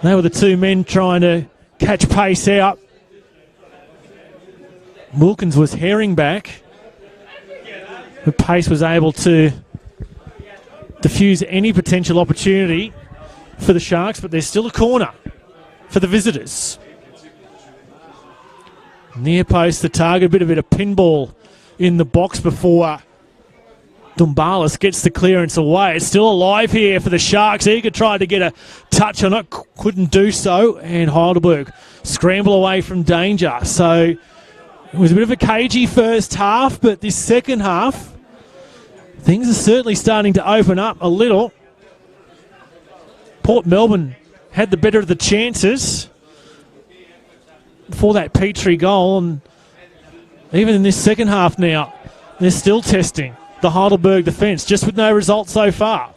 they were the two men trying to catch Pace out. Wilkins was herring back, but Pace was able to diffuse any potential opportunity for the Sharks, but there's still a corner for the visitors. Near post, the target, a bit of pinball in the box before Dumbalis gets the clearance away. It's still alive here for the Sharks. Eager tried to get a touch on it, couldn't do so, and Heidelberg scramble away from danger. So it was a bit of a cagey first half, but this second half, things are certainly starting to open up a little. Port Melbourne had the better of the chances for that Petrie goal, and even in this second half now, they're still testing the Heidelberg defence, just with no result so far.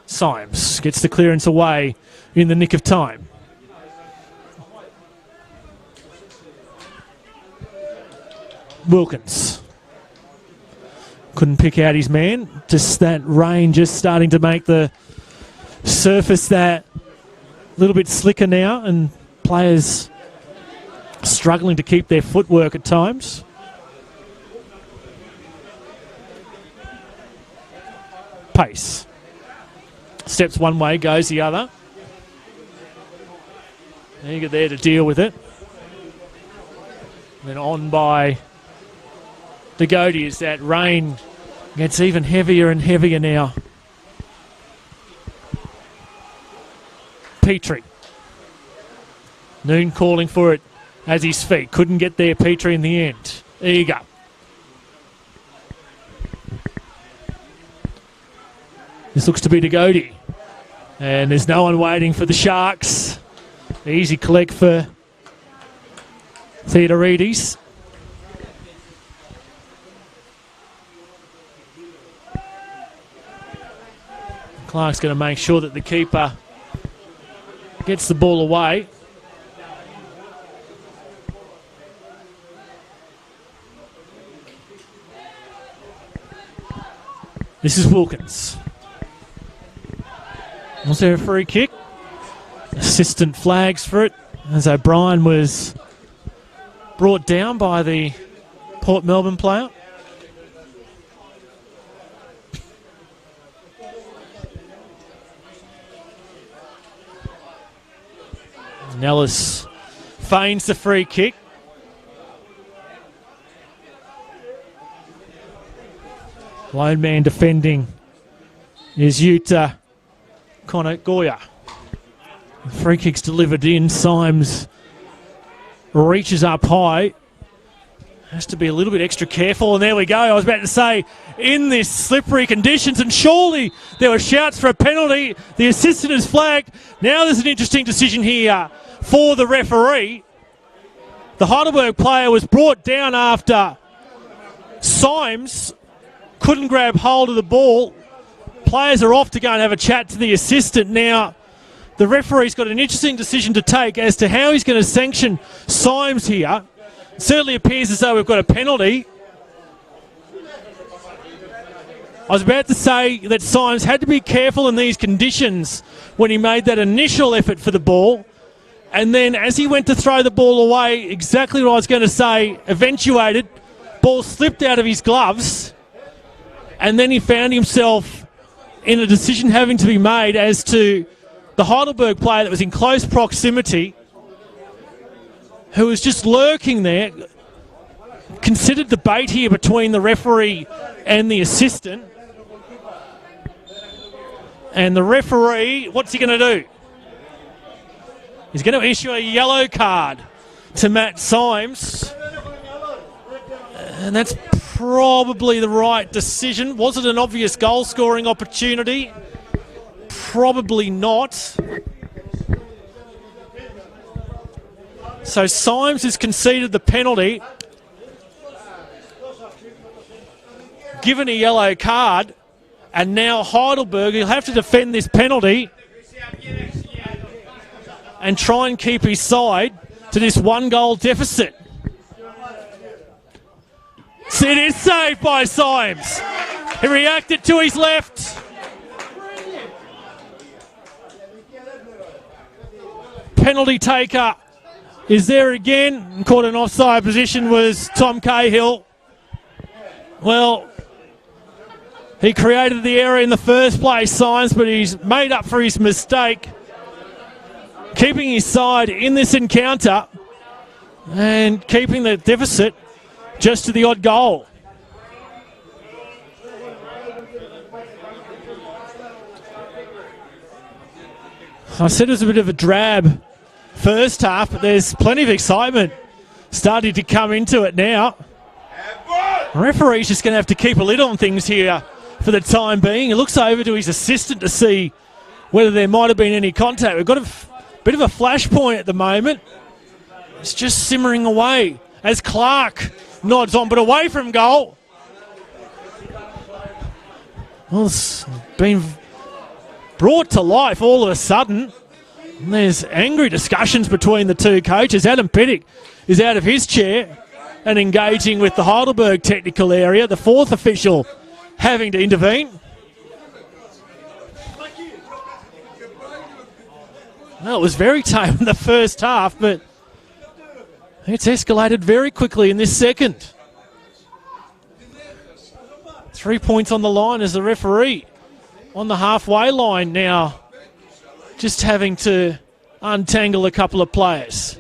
Symes gets the clearance away in the nick of time. Wilkins couldn't pick out his man. Just that rain just starting to make the surface that little bit slicker now, and players struggling to keep their footwork at times. Pace. Steps one way, goes the other. Eager there to deal with it. Then on by Degodi as that rain gets even heavier and heavier now. Petrie. Noon calling for it as his feet. Couldn't get there, Petrie, in the end. Eager. This looks to be Degodi. And there's no one waiting for the Sharks. Easy collect for Theodoridis. Clark's going to make sure that the keeper gets the ball away. This is Wilkins. Was there a free kick? Assistant flags for it, as O'Brien was brought down by the Port Melbourne player. Nellis feigns the free kick. Lone man defending is Yuta Konagoya. Free kick's delivered in. Symes reaches up high. Has to be a little bit extra careful, and there we go. I was about to say, in this slippery conditions, and surely there were shouts for a penalty. The assistant is flagged. Now there's an interesting decision here for the referee. The Heidelberg player was brought down after Symes couldn't grab hold of the ball. Players are off to go and have a chat to the assistant now. the referee's got an interesting decision to take as to how he's going to sanction Symes here. It certainly appears as though we've got a penalty. I was about to say that Symes had to be careful in these conditions when he made that initial effort for the ball. And then as he went to throw the ball away, exactly what I was going to say, eventuated, ball slipped out of his gloves, and then he found himself in a decision having to be made as to the Heidelberg player that was in close proximity, who was just lurking there, considered the bait here between the referee and the assistant. And the referee, what's he going to do? He's going to issue a yellow card to Matt Symes. And that's probably the right decision. Was it an obvious goal-scoring opportunity? Probably not. So Symes has conceded the penalty, given a yellow card, and now Heidelberg, he'll have to defend this penalty and try and keep his side to this one-goal deficit. So it is saved by Symes. He reacted to his left. Penalty taker is there again. Caught an offside position was Tom Cahill. Well, he created the error in the first place, Symes, but he's made up for his mistake, keeping his side in this encounter and keeping the deficit just to the odd goal. I said it was a bit of a drab first half, but there's plenty of excitement starting to come into it now. The referee's just going to have to keep a lid on things here for the time being. He looks over to his assistant to see whether there might have been any contact. We've got a bit of a flashpoint at the moment. It's just simmering away as Clark nods on, but away from goal. Well, it's been brought to life all of a sudden. And there's angry discussions between the two coaches. Adam Pettick is out of his chair and engaging with the Heidelberg technical area, the fourth official having to intervene. Well, it was very tame in the first half, but it's escalated very quickly in this second. 3 points on the line as the referee on the halfway line now, just having to untangle a couple of players.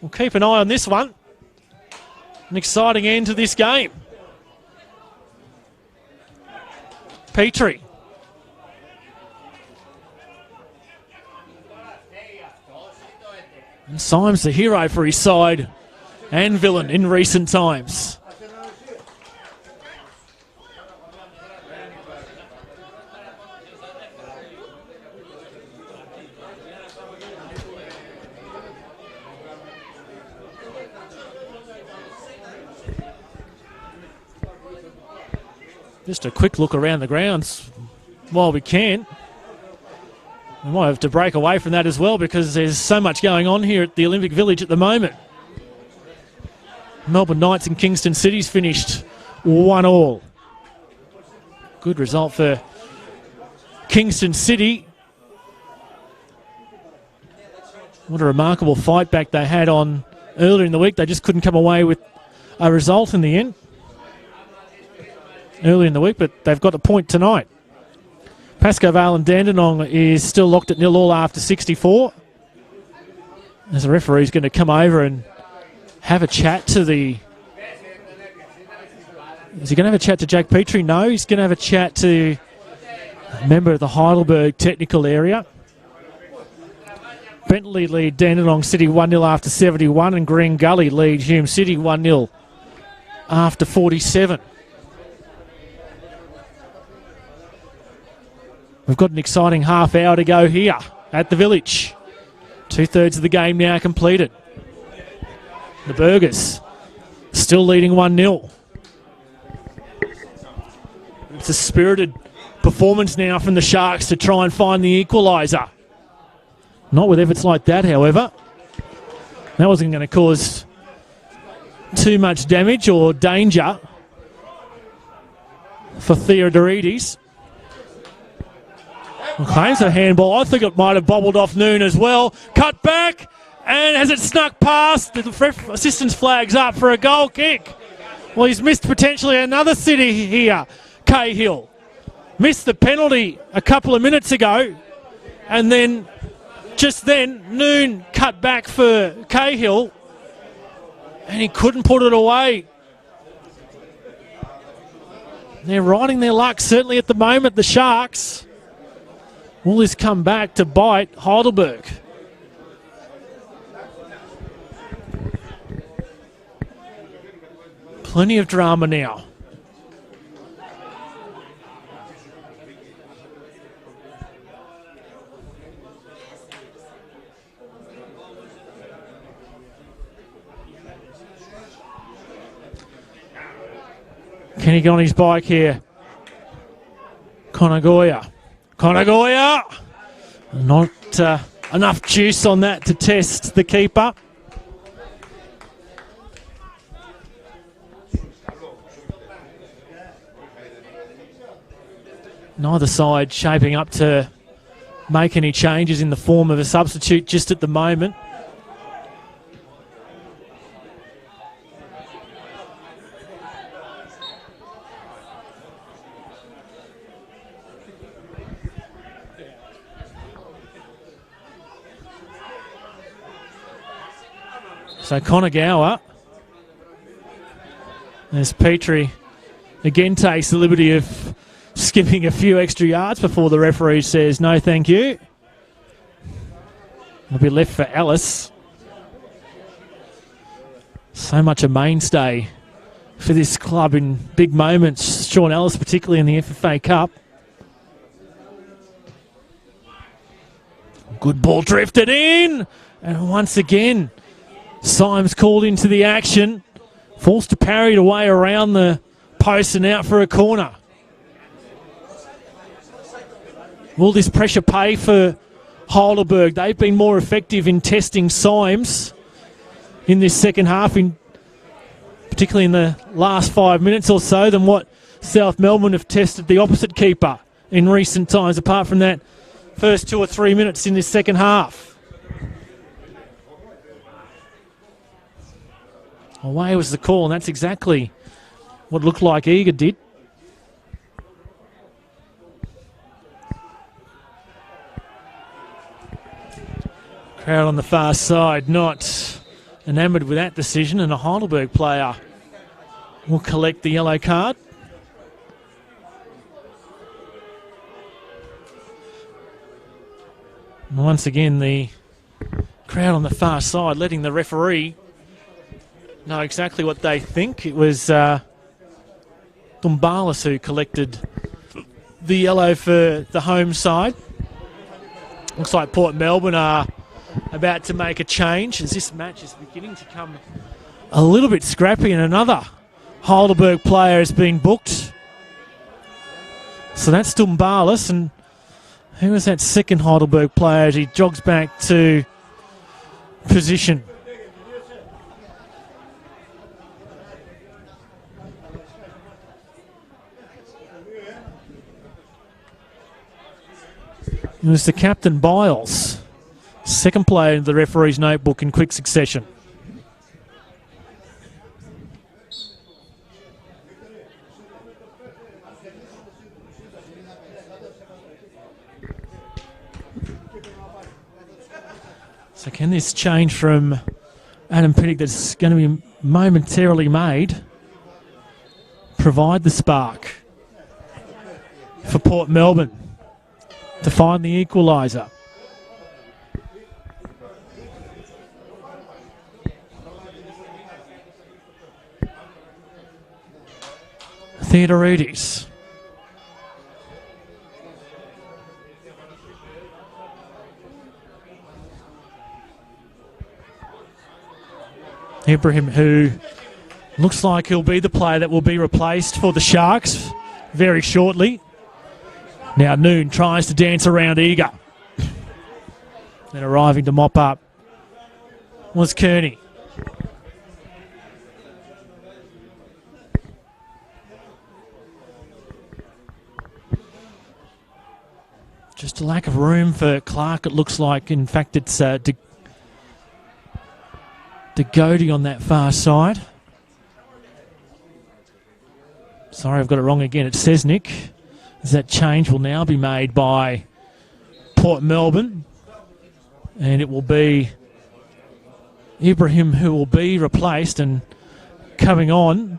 We'll keep an eye on this one. An exciting end to this game. Petrie. And Symes the hero for his side and villain in recent times. Just a quick look around the grounds while we can. We might have to break away from that as well because there's so much going on here at the Olympic Village at the moment. Melbourne Knights and Kingston City's finished 1-1. Good result for Kingston City. What a remarkable fight back they had on earlier in the week. They just couldn't come away with a result in the end early in the week, but they've got a point tonight. Pascoe Vale and Dandenong is still locked at 0-0 after 64. As the referee's going to come over and have a chat to the... Is he going to have a chat to Jack Petrie? No, he's going to have a chat to a member of the Heidelberg technical area. Bentley lead Dandenong City 1-0 after 71, and Green Gully lead Hume City 1-0 after 47. We've got an exciting half hour to go here at the Village. 2/3 of the game now completed. The Burgers still leading 1-0. It's a spirited performance now from the Sharks to try and find the equaliser. Not with efforts like that, however. That wasn't going to cause too much damage or danger for Theodorides. Okay, so handball. I think it might have bobbled off Noon as well. Cut back, and has it snuck past? The assistant's flag's up for a goal kick. Well, he's missed potentially another city here. Cahill missed the penalty a couple of minutes ago, and then just then Noon cut back for Cahill, and he couldn't put it away. They're riding their luck, certainly at the moment, the Sharks. Will this come back to bite Heidelberg? Plenty of drama now. Kenny got on his bike here. Conagoya. Not enough juice on that to test the keeper. Neither side shaping up to make any changes in the form of a substitute just at the moment. So Konagawa, as Petrie again takes the liberty of skipping a few extra yards before the referee says no thank you. It'll be left for Ellis. So much a mainstay for this club in big moments. Sean Ellis, particularly in the FFA Cup. Good ball drifted in, and once again Symes called into the action, forced to parry it away around the post and out for a corner. Will this pressure pay for Heidelberg? They've been more effective in testing Symes in this second half, particularly in the last 5 minutes or so, than what South Melbourne have tested the opposite keeper in recent times, apart from that first 2 or 3 minutes in this second half. Away was the call, and that's exactly what looked like Eager did. Crowd on the far side not enamoured with that decision, and a Heidelberg player will collect the yellow card. And once again, the crowd on the far side letting the referee know exactly what they think. It was Dumbalis who collected the yellow for the home side. Looks like Port Melbourne are about to make a change as this match is beginning to come a little bit scrappy, and another Heidelberg player has been booked. So that's Dumbalis, and who was that second Heidelberg player as he jogs back to position? It was the captain, Biles, second player in the referee's notebook in quick succession. So can this change from Adam Pinnock that's going to be momentarily made provide the spark for Port Melbourne to find the equaliser? Theodorides. Ibrahim, who looks like he'll be the player that will be replaced for the Sharks. very shortly. Now Noon tries to dance around Eager. Then arriving to mop up was Kearney. Just a lack of room for Clark, it looks like. In fact, it's De Goody on that far side. Sorry, I've got it wrong again. It's Sesnick. As that change will now be made by Port Melbourne. And it will be Ibrahim who will be replaced, and coming on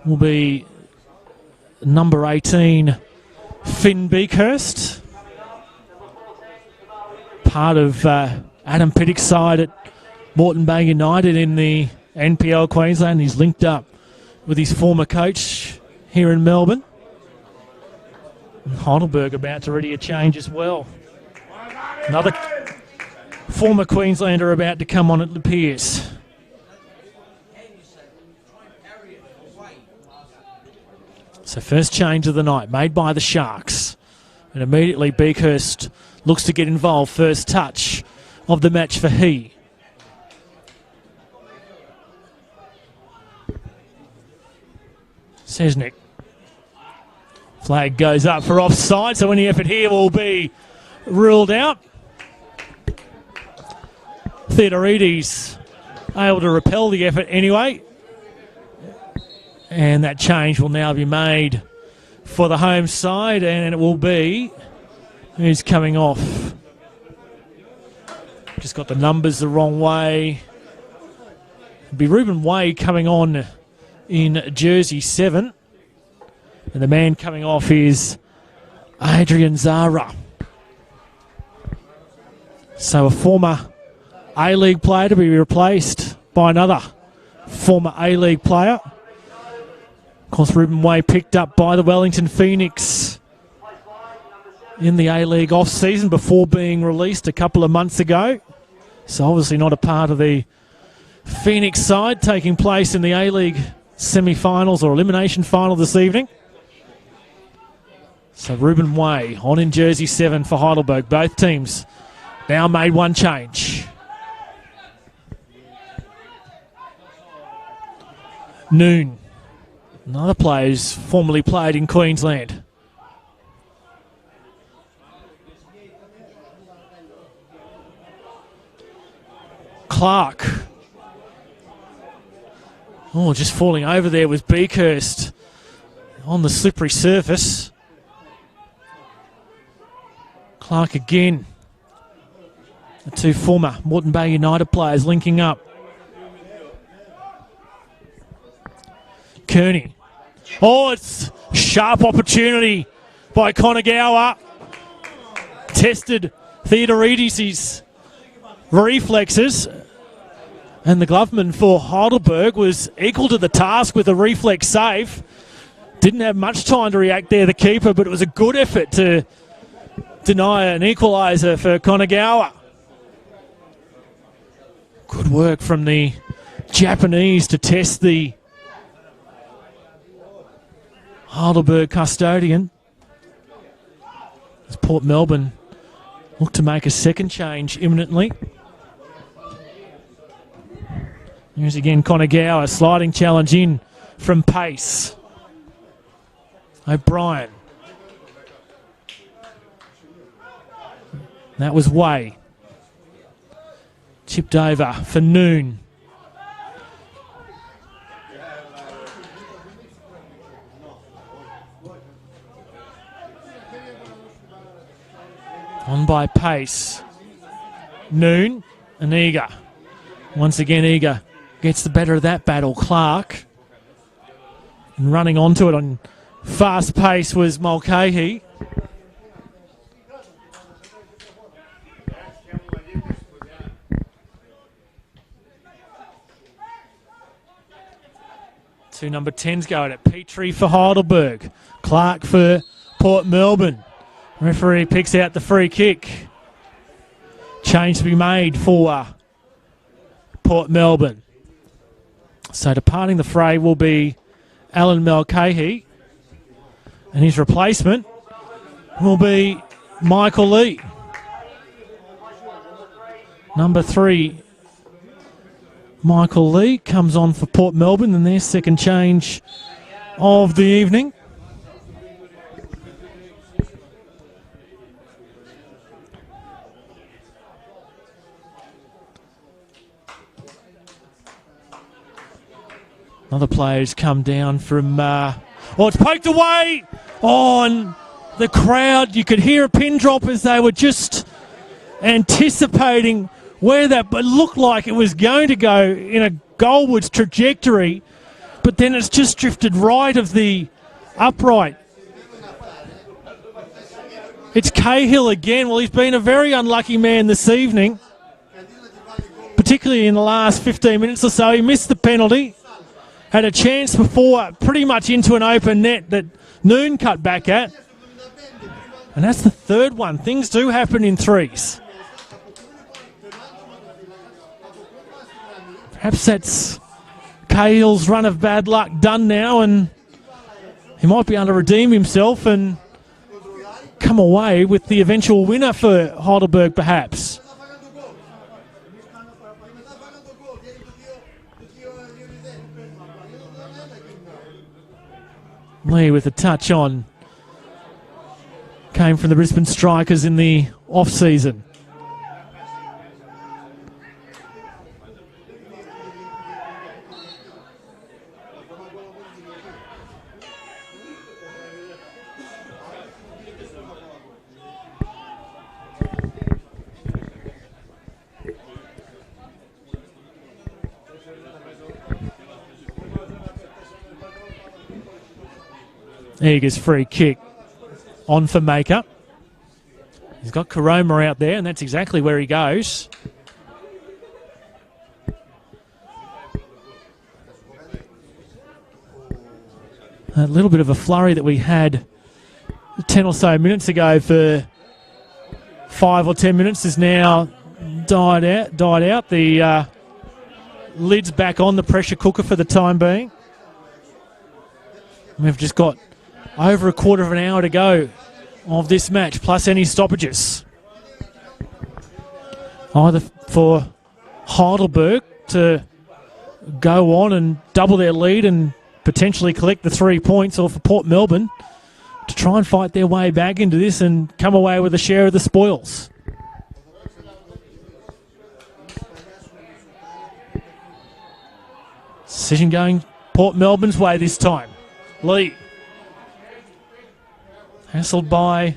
will be number 18, Finn Beakhurst. Part of Adam Pittick's side at Moreton Bay United in the NPL Queensland. He's linked up with his former coach here in Melbourne. And Heidelberg about to ready a change as well. Another former Queenslander about to come on, it appears. So first change of the night made by the Sharks. And immediately Beakhurst looks to get involved. First touch of the match for he. Sesnick. Flag goes up for offside, so any effort here will be ruled out. Theodorides able to repel the effort anyway. And that change will now be made for the home side, and it will be who's coming off. Just got the numbers the wrong way. It'll be Ruben Way coming on in jersey 7. And the man coming off is Adrian Zara. So a former A-League player to be replaced by another former A-League player. Of course, Ruben Way picked up by the Wellington Phoenix in the A-League off-season before being released a couple of months ago. So obviously not a part of the Phoenix side, taking place in the A-League semi-finals or elimination final this evening. So Ruben Way on in jersey 7 for Heidelberg. Both teams now made one change. Noon. Another player who's formerly played in Queensland. Clark. Oh, just falling over there was Beakhurst on the slippery surface. Clark again. The two former Moreton Bay United players linking up. Kearney. Oh, it's sharp opportunity by Konagawa. Tested Theodorides' reflexes. And the gloveman for Heidelberg was equal to the task with a reflex save. Didn't have much time to react there, the keeper, but it was a good effort to deny an equaliser for Konagawa. Good work from the Japanese to test the Heidelberg custodian. As Port Melbourne look to make a second change imminently. Here's again Konagawa, sliding challenge in from pace. O'Brien. That was Way. Chipped over for Noon. On by pace. Noon and Eager. Once again, Eager gets the better of that battle. Clark. And running onto it on fast pace was Mulcahy. Two number 10s going at Petrie for Heidelberg. Clark for Port Melbourne. Referee picks out the free kick. Change to be made for Port Melbourne. So departing the fray will be Alan Mulcahy. And his replacement will be Michael Lee. Number 3, Michael Lee, comes on for Port Melbourne in their second change of the evening. Other players come down from... it's poked away! And the crowd, you could hear a pin drop as they were just anticipating where that looked like it was going to go in a goalwards trajectory, but then it's just drifted right of the upright. It's Cahill again. Well, he's been a very unlucky man this evening, particularly in the last 15 minutes or so. He missed the penalty. Had a chance before, pretty much into an open net that Noon cut back at. And that's the third one. Things do happen in threes. Perhaps that's Cahill's run of bad luck done now, and he might be able to redeem himself and come away with the eventual winner for Heidelberg, perhaps. Lee with a touch on. Came from the Brisbane Strikers in the off-season. Eager's free kick on for Maker. He's got Karoma out there, and that's exactly where he goes. A little bit of a flurry that we had 10 or so minutes ago for 5 or 10 minutes is now died out. The lid's back on the pressure cooker for the time being. We've just got over a quarter of an hour to go of this match, plus any stoppages. Either for Heidelberg to go on and double their lead and potentially collect the 3 points, or for Port Melbourne to try and fight their way back into this and come away with a share of the spoils. Decision going Port Melbourne's way this time. Lee. Hassled by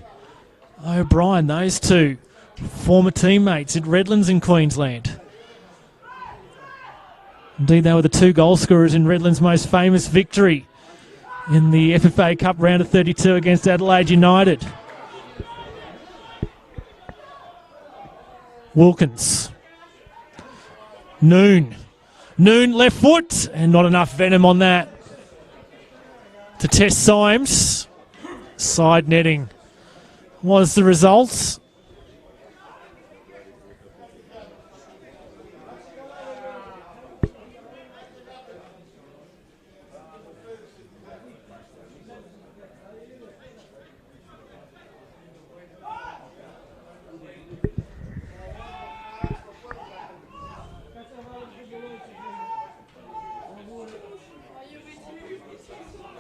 O'Brien, those two former teammates at Redlands in Queensland. Indeed, they were the 2 goal scorers in Redlands' most famous victory in the FFA Cup round of 32 against Adelaide United. Wilkins. Noon left foot, and not enough venom on that to test Symes. Side netting was the result.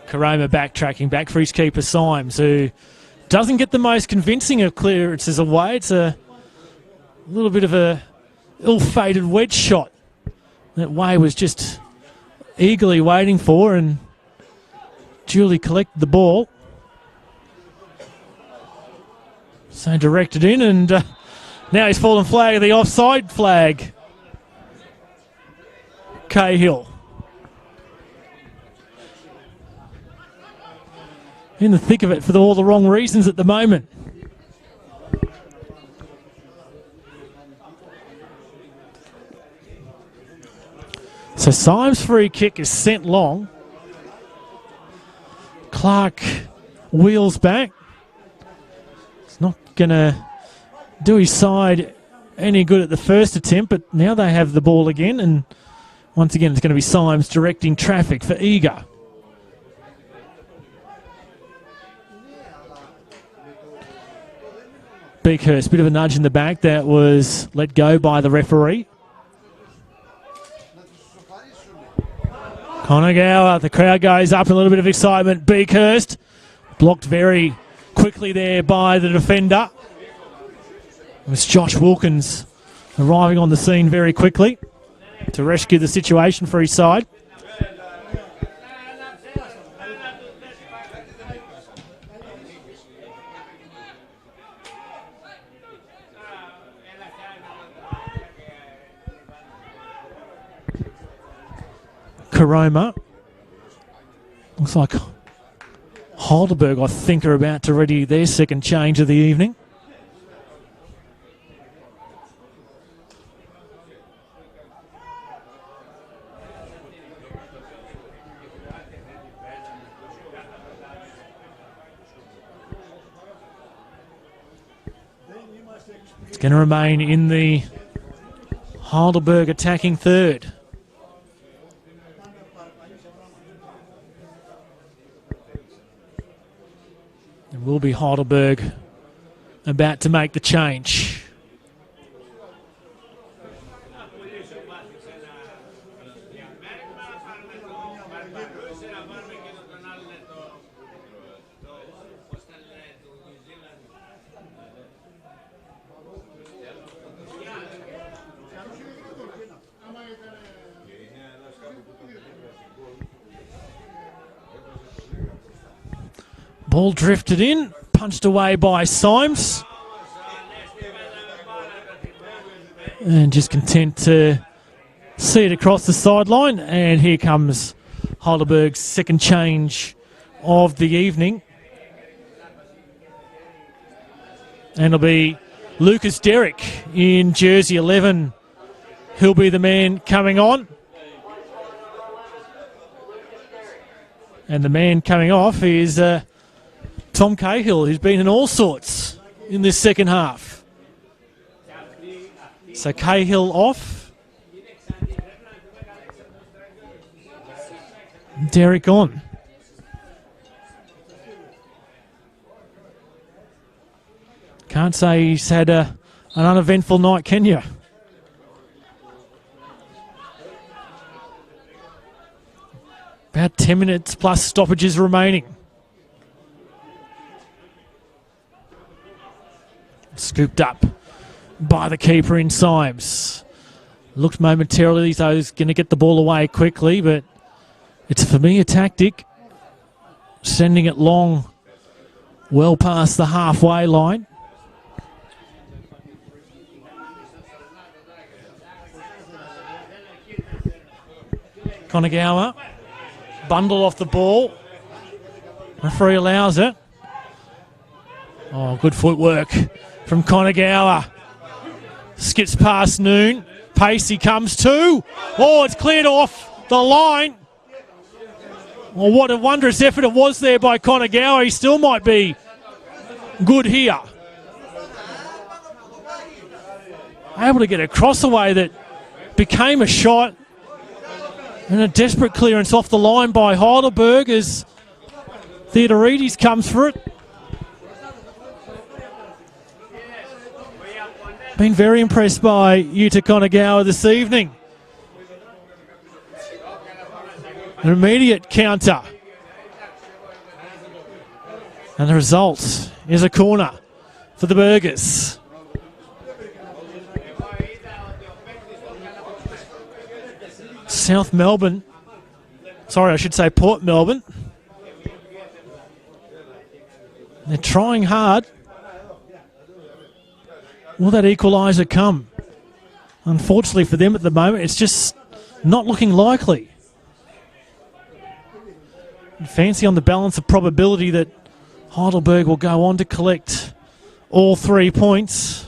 Karoma backtracking back for his keeper Symes, who doesn't get the most convincing of clearances away. It's a little bit of a ill-fated wedge shot that Way was just eagerly waiting for, and duly collected the ball. So directed in, and now he's fallen flag of the offside flag. Cahill. In the thick of it for all the wrong reasons at the moment. So Symes' free kick is sent long. Clark wheels back. It's not going to do his side any good at the first attempt, but now they have the ball again, and once again it's going to be Symes directing traffic for Eager. Beakhurst, bit of a nudge in the back that was let go by the referee. Conagower, the crowd goes up in a little bit of excitement. Beakhurst blocked very quickly there by the defender. It was Josh Wilkins arriving on the scene very quickly to rescue the situation for his side. Caroma. Looks like Heidelberg, I think, are about to ready their second change of the evening. It's going to remain in the Heidelberg attacking third. It will be Heidelberg about to make the change. Ball drifted in, punched away by Symes. And just content to see it across the sideline. And here comes Heidelberg's second change of the evening. And it'll be Lucas Derrick in jersey 11. He'll be the man coming on. And the man coming off is Tom Cahill, who's been in all sorts in this second half. So Cahill off. Derrick on. Can't say he's had an uneventful night, can you? About 10 minutes plus stoppages remaining. Scooped up by the keeper in Symes. Looked momentarily as though he's going to get the ball away quickly, but it's a familiar tactic. Sending it long, well past the halfway line. Conagower, bundle off the ball. Referee allows it. Oh, good footwork from Conagower. Skips past Noon. Pacey comes to. Oh, it's cleared off the line. Well, what a wondrous effort it was there by Conagower. He still might be good here. Able to get a cross away that became a shot. And a desperate clearance off the line by Heidelberg as Theodorides comes for it. Been very impressed by Yuta Conagower this evening. An immediate counter. And the result is a corner for the Burgers. South Melbourne. Sorry, I should say Port Melbourne. They're trying hard. Will that equaliser come? Unfortunately for them at the moment, it's just not looking likely. Fancy on the balance of probability that Heidelberg will go on to collect all 3 points.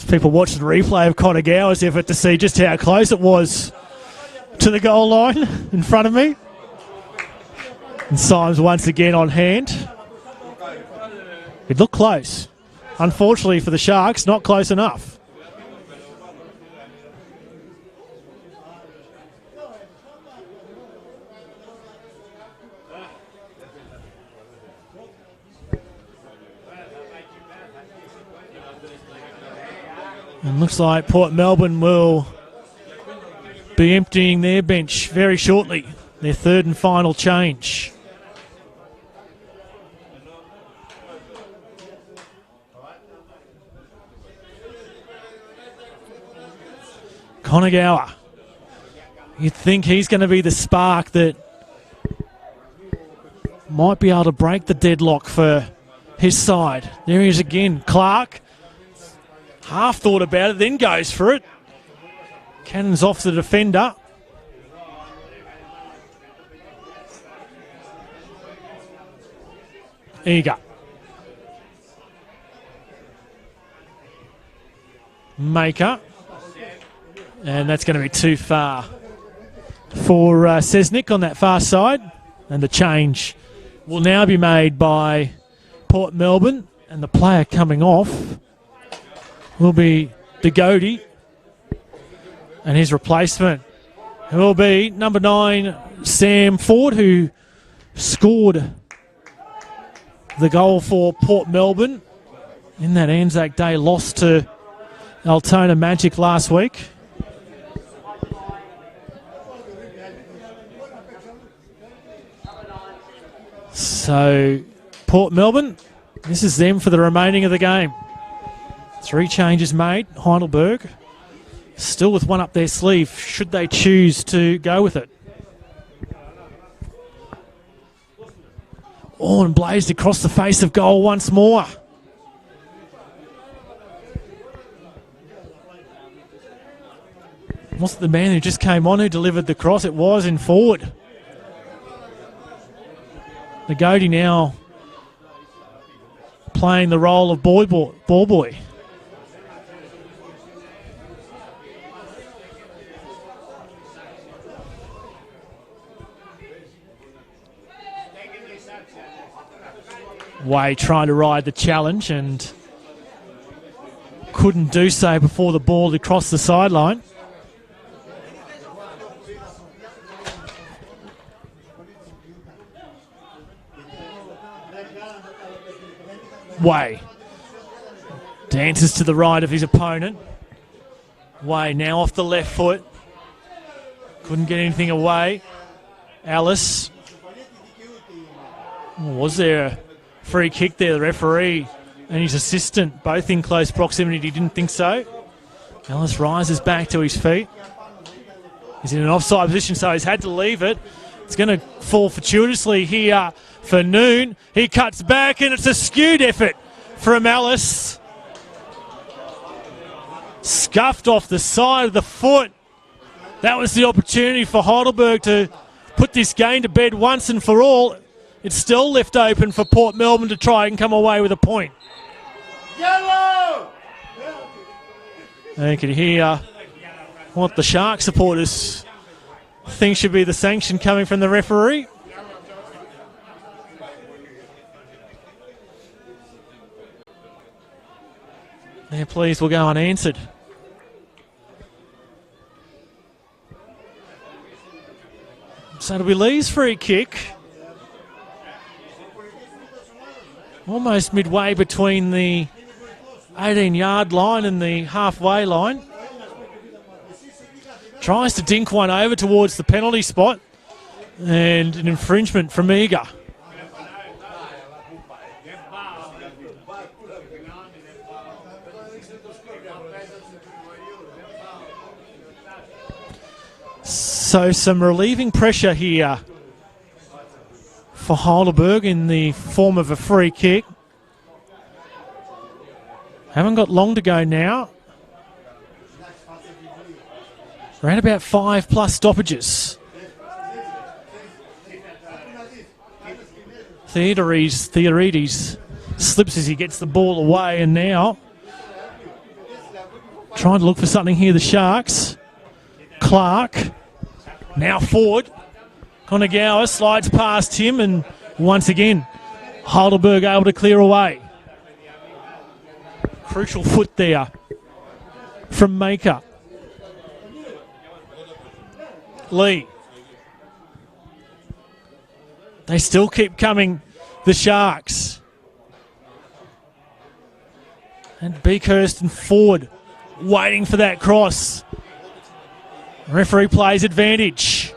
People watch the replay of Conagower's effort to see just how close it was to the goal line in front of me. And Symes once again on hand. It looked close. Unfortunately for the Sharks, not close enough. And looks like Port Melbourne will be emptying their bench very shortly. Their third and final change. Konagawa. You'd think he's going to be the spark that might be able to break the deadlock for his side. There he is again. Clark. Half thought about it, then goes for it. Cannon's off the defender. Eager. Maker. And that's going to be too far for Sesnick on that far side. And the change will now be made by Port Melbourne. And the player coming off will be Degodi. And his replacement will be number 9, Sam Ford, who scored the goal for Port Melbourne in that Anzac Day loss to Altona Magic last week. So, Port Melbourne, this is them for the remaining of the game. 3 changes made. Heidelberg still with one up their sleeve, should they choose to go with it. Oh, and blazed across the face of goal once more. Wasn't the man who just came on who delivered the cross? It was in forward. The Goaty now playing the role of ball boy. Way trying to ride the challenge and couldn't do so before the ball had crossed the sideline. Way dances to the right of his opponent. Way now off the left foot. Couldn't get anything away. Alice. Was there a free kick there? The referee and his assistant both in close proximity. He didn't think so. Alice rises back to his feet. He's in an offside position, so he's had to leave it. It's going to fall fortuitously here for Noon. He cuts back, and it's a skewed effort from Alice. Scuffed off the side of the foot. That was the opportunity for Heidelberg to put this game to bed once and for all. It's still left open for Port Melbourne to try and come away with a point. Yellow! And you can hear what the Shark supporters think should be the sanction coming from the referee. Their pleas will go unanswered. So it'll be Lee's free kick. Almost midway between the 18-yard line and the halfway line. Tries to dink one over towards the penalty spot. And an infringement from Eager. So some relieving pressure here for Heidelberg in the form of a free kick. Haven't got long to go now. Around about 5+ stoppages. Theodorides slips as he gets the ball away, and now trying to look for something here, the Sharks. Clark now forward. Konagawa slides past him, and once again Heidelberg able to clear away. Crucial foot there from Maker. Lee. They still keep coming, the Sharks. And Beakhurst and Ford waiting for that cross. Referee plays advantage.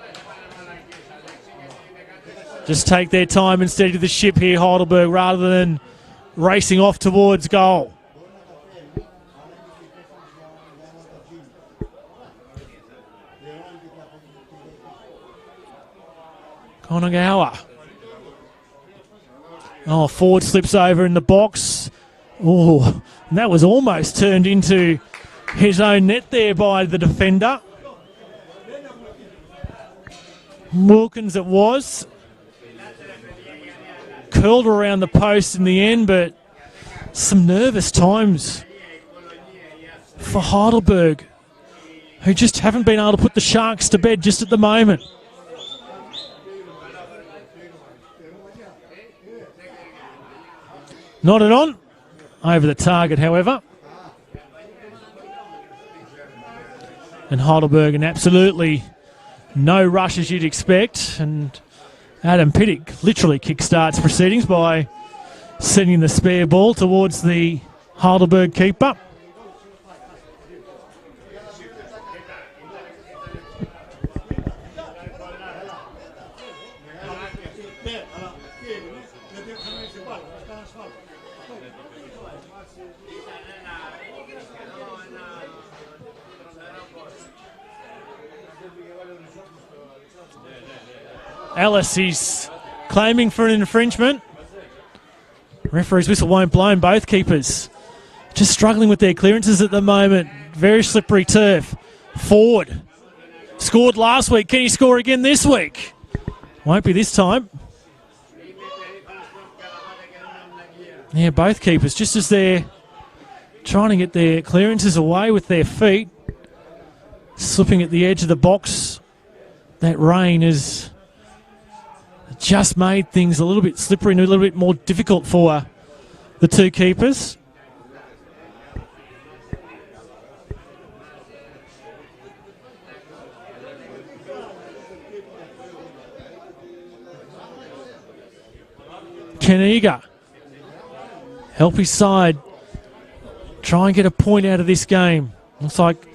Just take their time and steady the ship here, Heidelberg, rather than racing off towards goal. Konagawa. Oh, forward slips over in the box. Oh, and that was almost turned into his own net there by the defender. Wilkins it was. Curled around the post in the end, but some nervous times for Heidelberg, who just haven't been able to put the Sharks to bed just at the moment. Nodded on. Over the target, however. And Heidelberg in absolutely no rush as you'd expect. And Adam Pittick literally kickstarts proceedings by sending the spare ball towards the Heidelberg keeper. Ellis, he's claiming for an infringement. Referee's whistle won't blow. Both keepers just struggling with their clearances at the moment. Very slippery turf. Ford scored last week. Can he score again this week? Won't be this time. Yeah, both keepers, just as they're trying to get their clearances away with their feet, slipping at the edge of the box. That rain has just made things a little bit slippery and a little bit more difficult for the two keepers. Kaniga help his side try and get a point out of this game. Looks like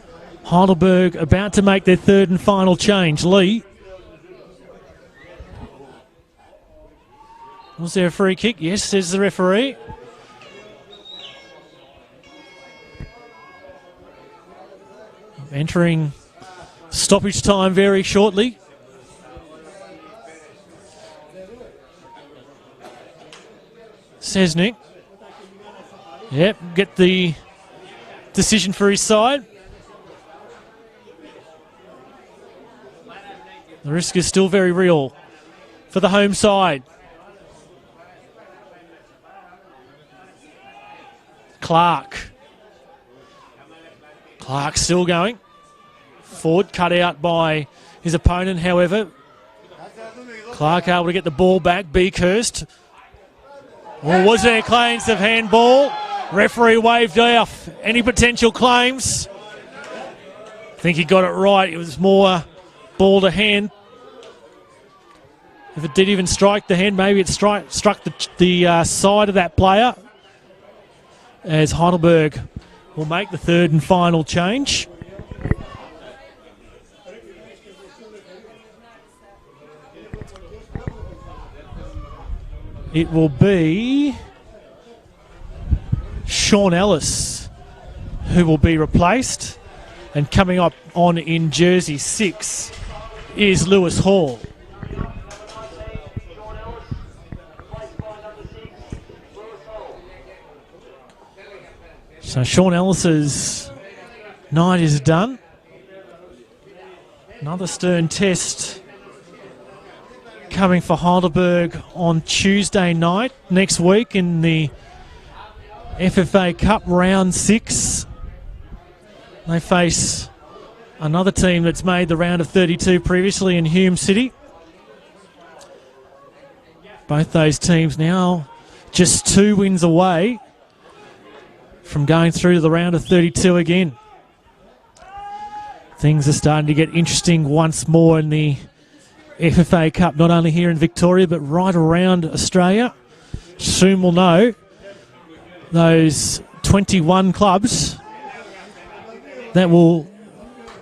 Heidelberg about to make their third and final change. Lee. Was there a free kick? Yes, says the referee. Entering stoppage time very shortly. Says Nick. Yep, get the decision for his side. The risk is still very real for the home side. Clark still going. Ford cut out by his opponent, however. Clark able to get the ball back. Beakhurst. Or was there claims of handball? Referee waved off any potential claims. I think he got it right. It was more ball to hand. If it did even strike the hand, maybe it struck the side of that player. As Heidelberg will make the third and final change. It will be Sean Ellis who will be replaced. And coming up on in jersey 6 is Lewis Hall. So Sean Ellis's night is done. Another stern test coming for Heidelberg on Tuesday night next week in the FFA Cup Round 6. They face another team that's made the round of 32 previously in Hume City. Both those teams now just 2 wins away from going through to the round of 32 again. Things are starting to get interesting once more in the FFA Cup, not only here in Victoria, but right around Australia. Soon we'll know those 21 clubs that will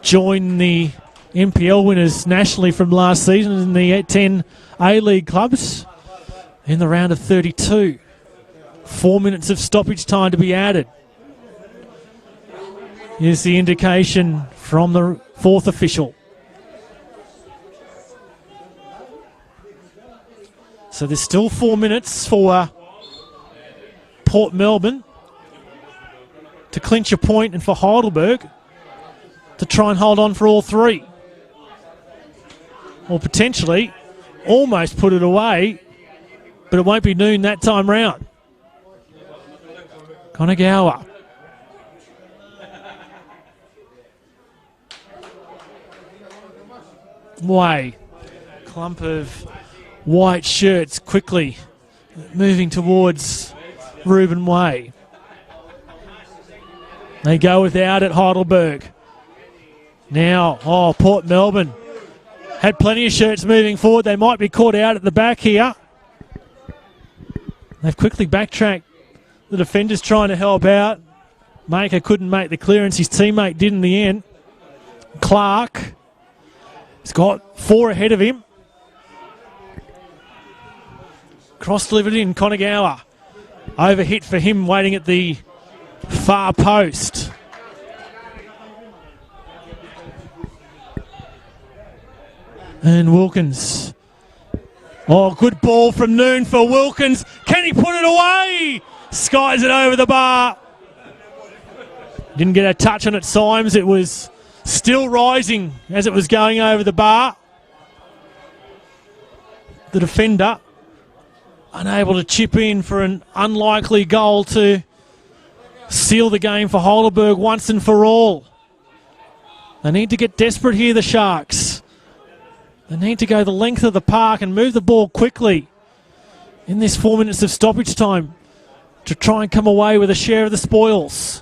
join the NPL winners nationally from last season in the 10 A-League clubs in the round of 32. 4 minutes of stoppage time to be added. Here's the indication from the fourth official. So there's still 4 minutes for Port Melbourne to clinch a point and for Heidelberg to try and hold on for all three. Or potentially almost put it away, but it won't be noon that time round. Konagawa. Way. Clump of white shirts quickly moving towards Reuben Way. They go without it, Heidelberg. Now, Port Melbourne had plenty of shirts moving forward. They might be caught out at the back here. They've quickly backtracked. The defenders trying to help out. Maker couldn't make the clearance. His teammate did in the end. Clark has got 4 ahead of him. Cross delivered in, Konagawa. Overhit for him, waiting at the far post. And Wilkins. Good ball from Noon for Wilkins. Can he put it away? Skies it over the bar. Didn't get a touch on it, Symes. It was still rising as it was going over the bar. The defender unable to chip in for an unlikely goal to seal the game for Heidelberg once and for all. They need to get desperate here, the Sharks. They need to go the length of the park and move the ball quickly in this 4 minutes of stoppage time to try and come away with a share of the spoils.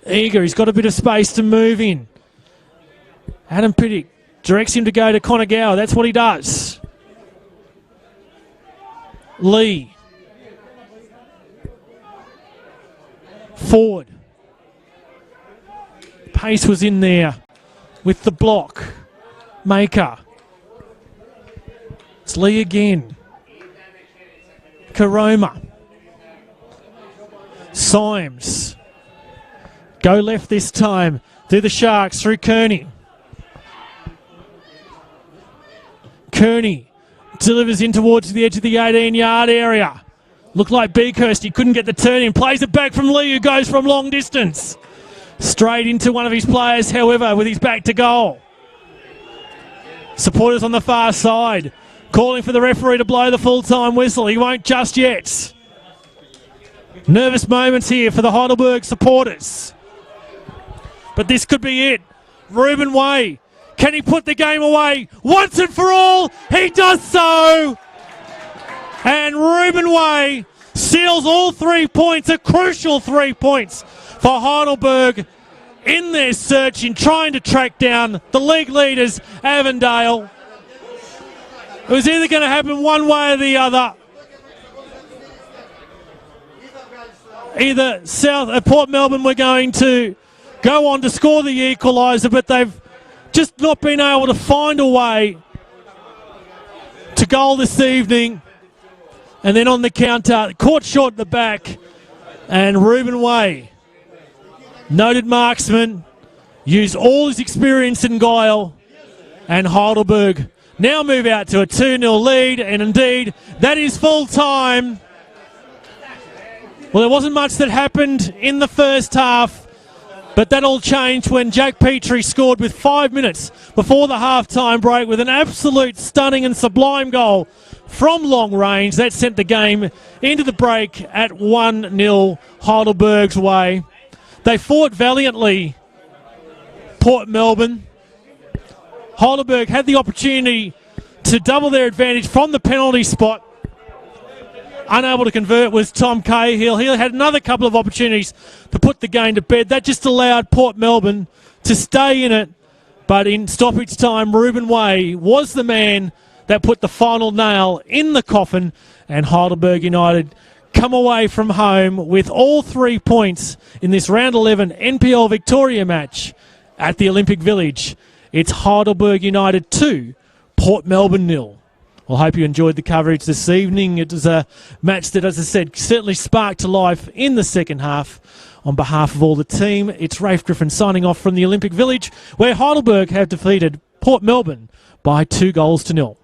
Eager, he's got a bit of space to move in. Adam Pittick directs him to go to Konagawa. That's what he does. Lee. Forward. Pace was in there with the block. Maker. It's Lee again. Karoma. Symes. Go left this time. Through the Sharks, through Kearney. Kearney delivers in towards the edge of the 18-yard area. Looked like Beakhurst. He couldn't get the turn in. Plays it back from Lee, who goes from long distance. Straight into one of his players, however, with his back to goal. Supporters on the far side. Calling for the referee to blow the full-time whistle. He won't just yet. Nervous moments here for the Heidelberg supporters. But this could be it. Reuben Way. Can he put the game away once and for all? He does so. And Reuben Way seals all 3 points, a crucial 3 points for Heidelberg in their search in trying to track down the league leaders, Avondale. It was either going to happen one way or the other. Either Port Melbourne were going to go on to score the equaliser, but they've just not been able to find a way to goal this evening. And then on the counter, caught short at the back, and Reuben Way, noted marksman, used all his experience in guile, and Heidelberg now move out to a 2-0 lead, and indeed, that is full time. Well, there wasn't much that happened in the first half, but that all changed when Jack Petrie scored with 5 minutes before the half-time break with an absolute stunning and sublime goal from long range. That sent the game into the break at 1-0 Heidelberg's way. They fought valiantly, Port Melbourne. Heidelberg had the opportunity to double their advantage from the penalty spot. Unable to convert was Tom Cahill. He had another couple of opportunities to put the game to bed. That just allowed Port Melbourne to stay in it. But in stoppage time, Reuben Way was the man that put the final nail in the coffin, and Heidelberg United come away from home with all 3 points in this round 11 NPL Victoria match at the Olympic Village. It's Heidelberg United 2, Port Melbourne 0. Well, I hope you enjoyed the coverage this evening. It was a match that, as I said, certainly sparked to life in the second half. On behalf of all the team, it's Rafe Griffin signing off from the Olympic Village, where Heidelberg have defeated Port Melbourne by 2-0.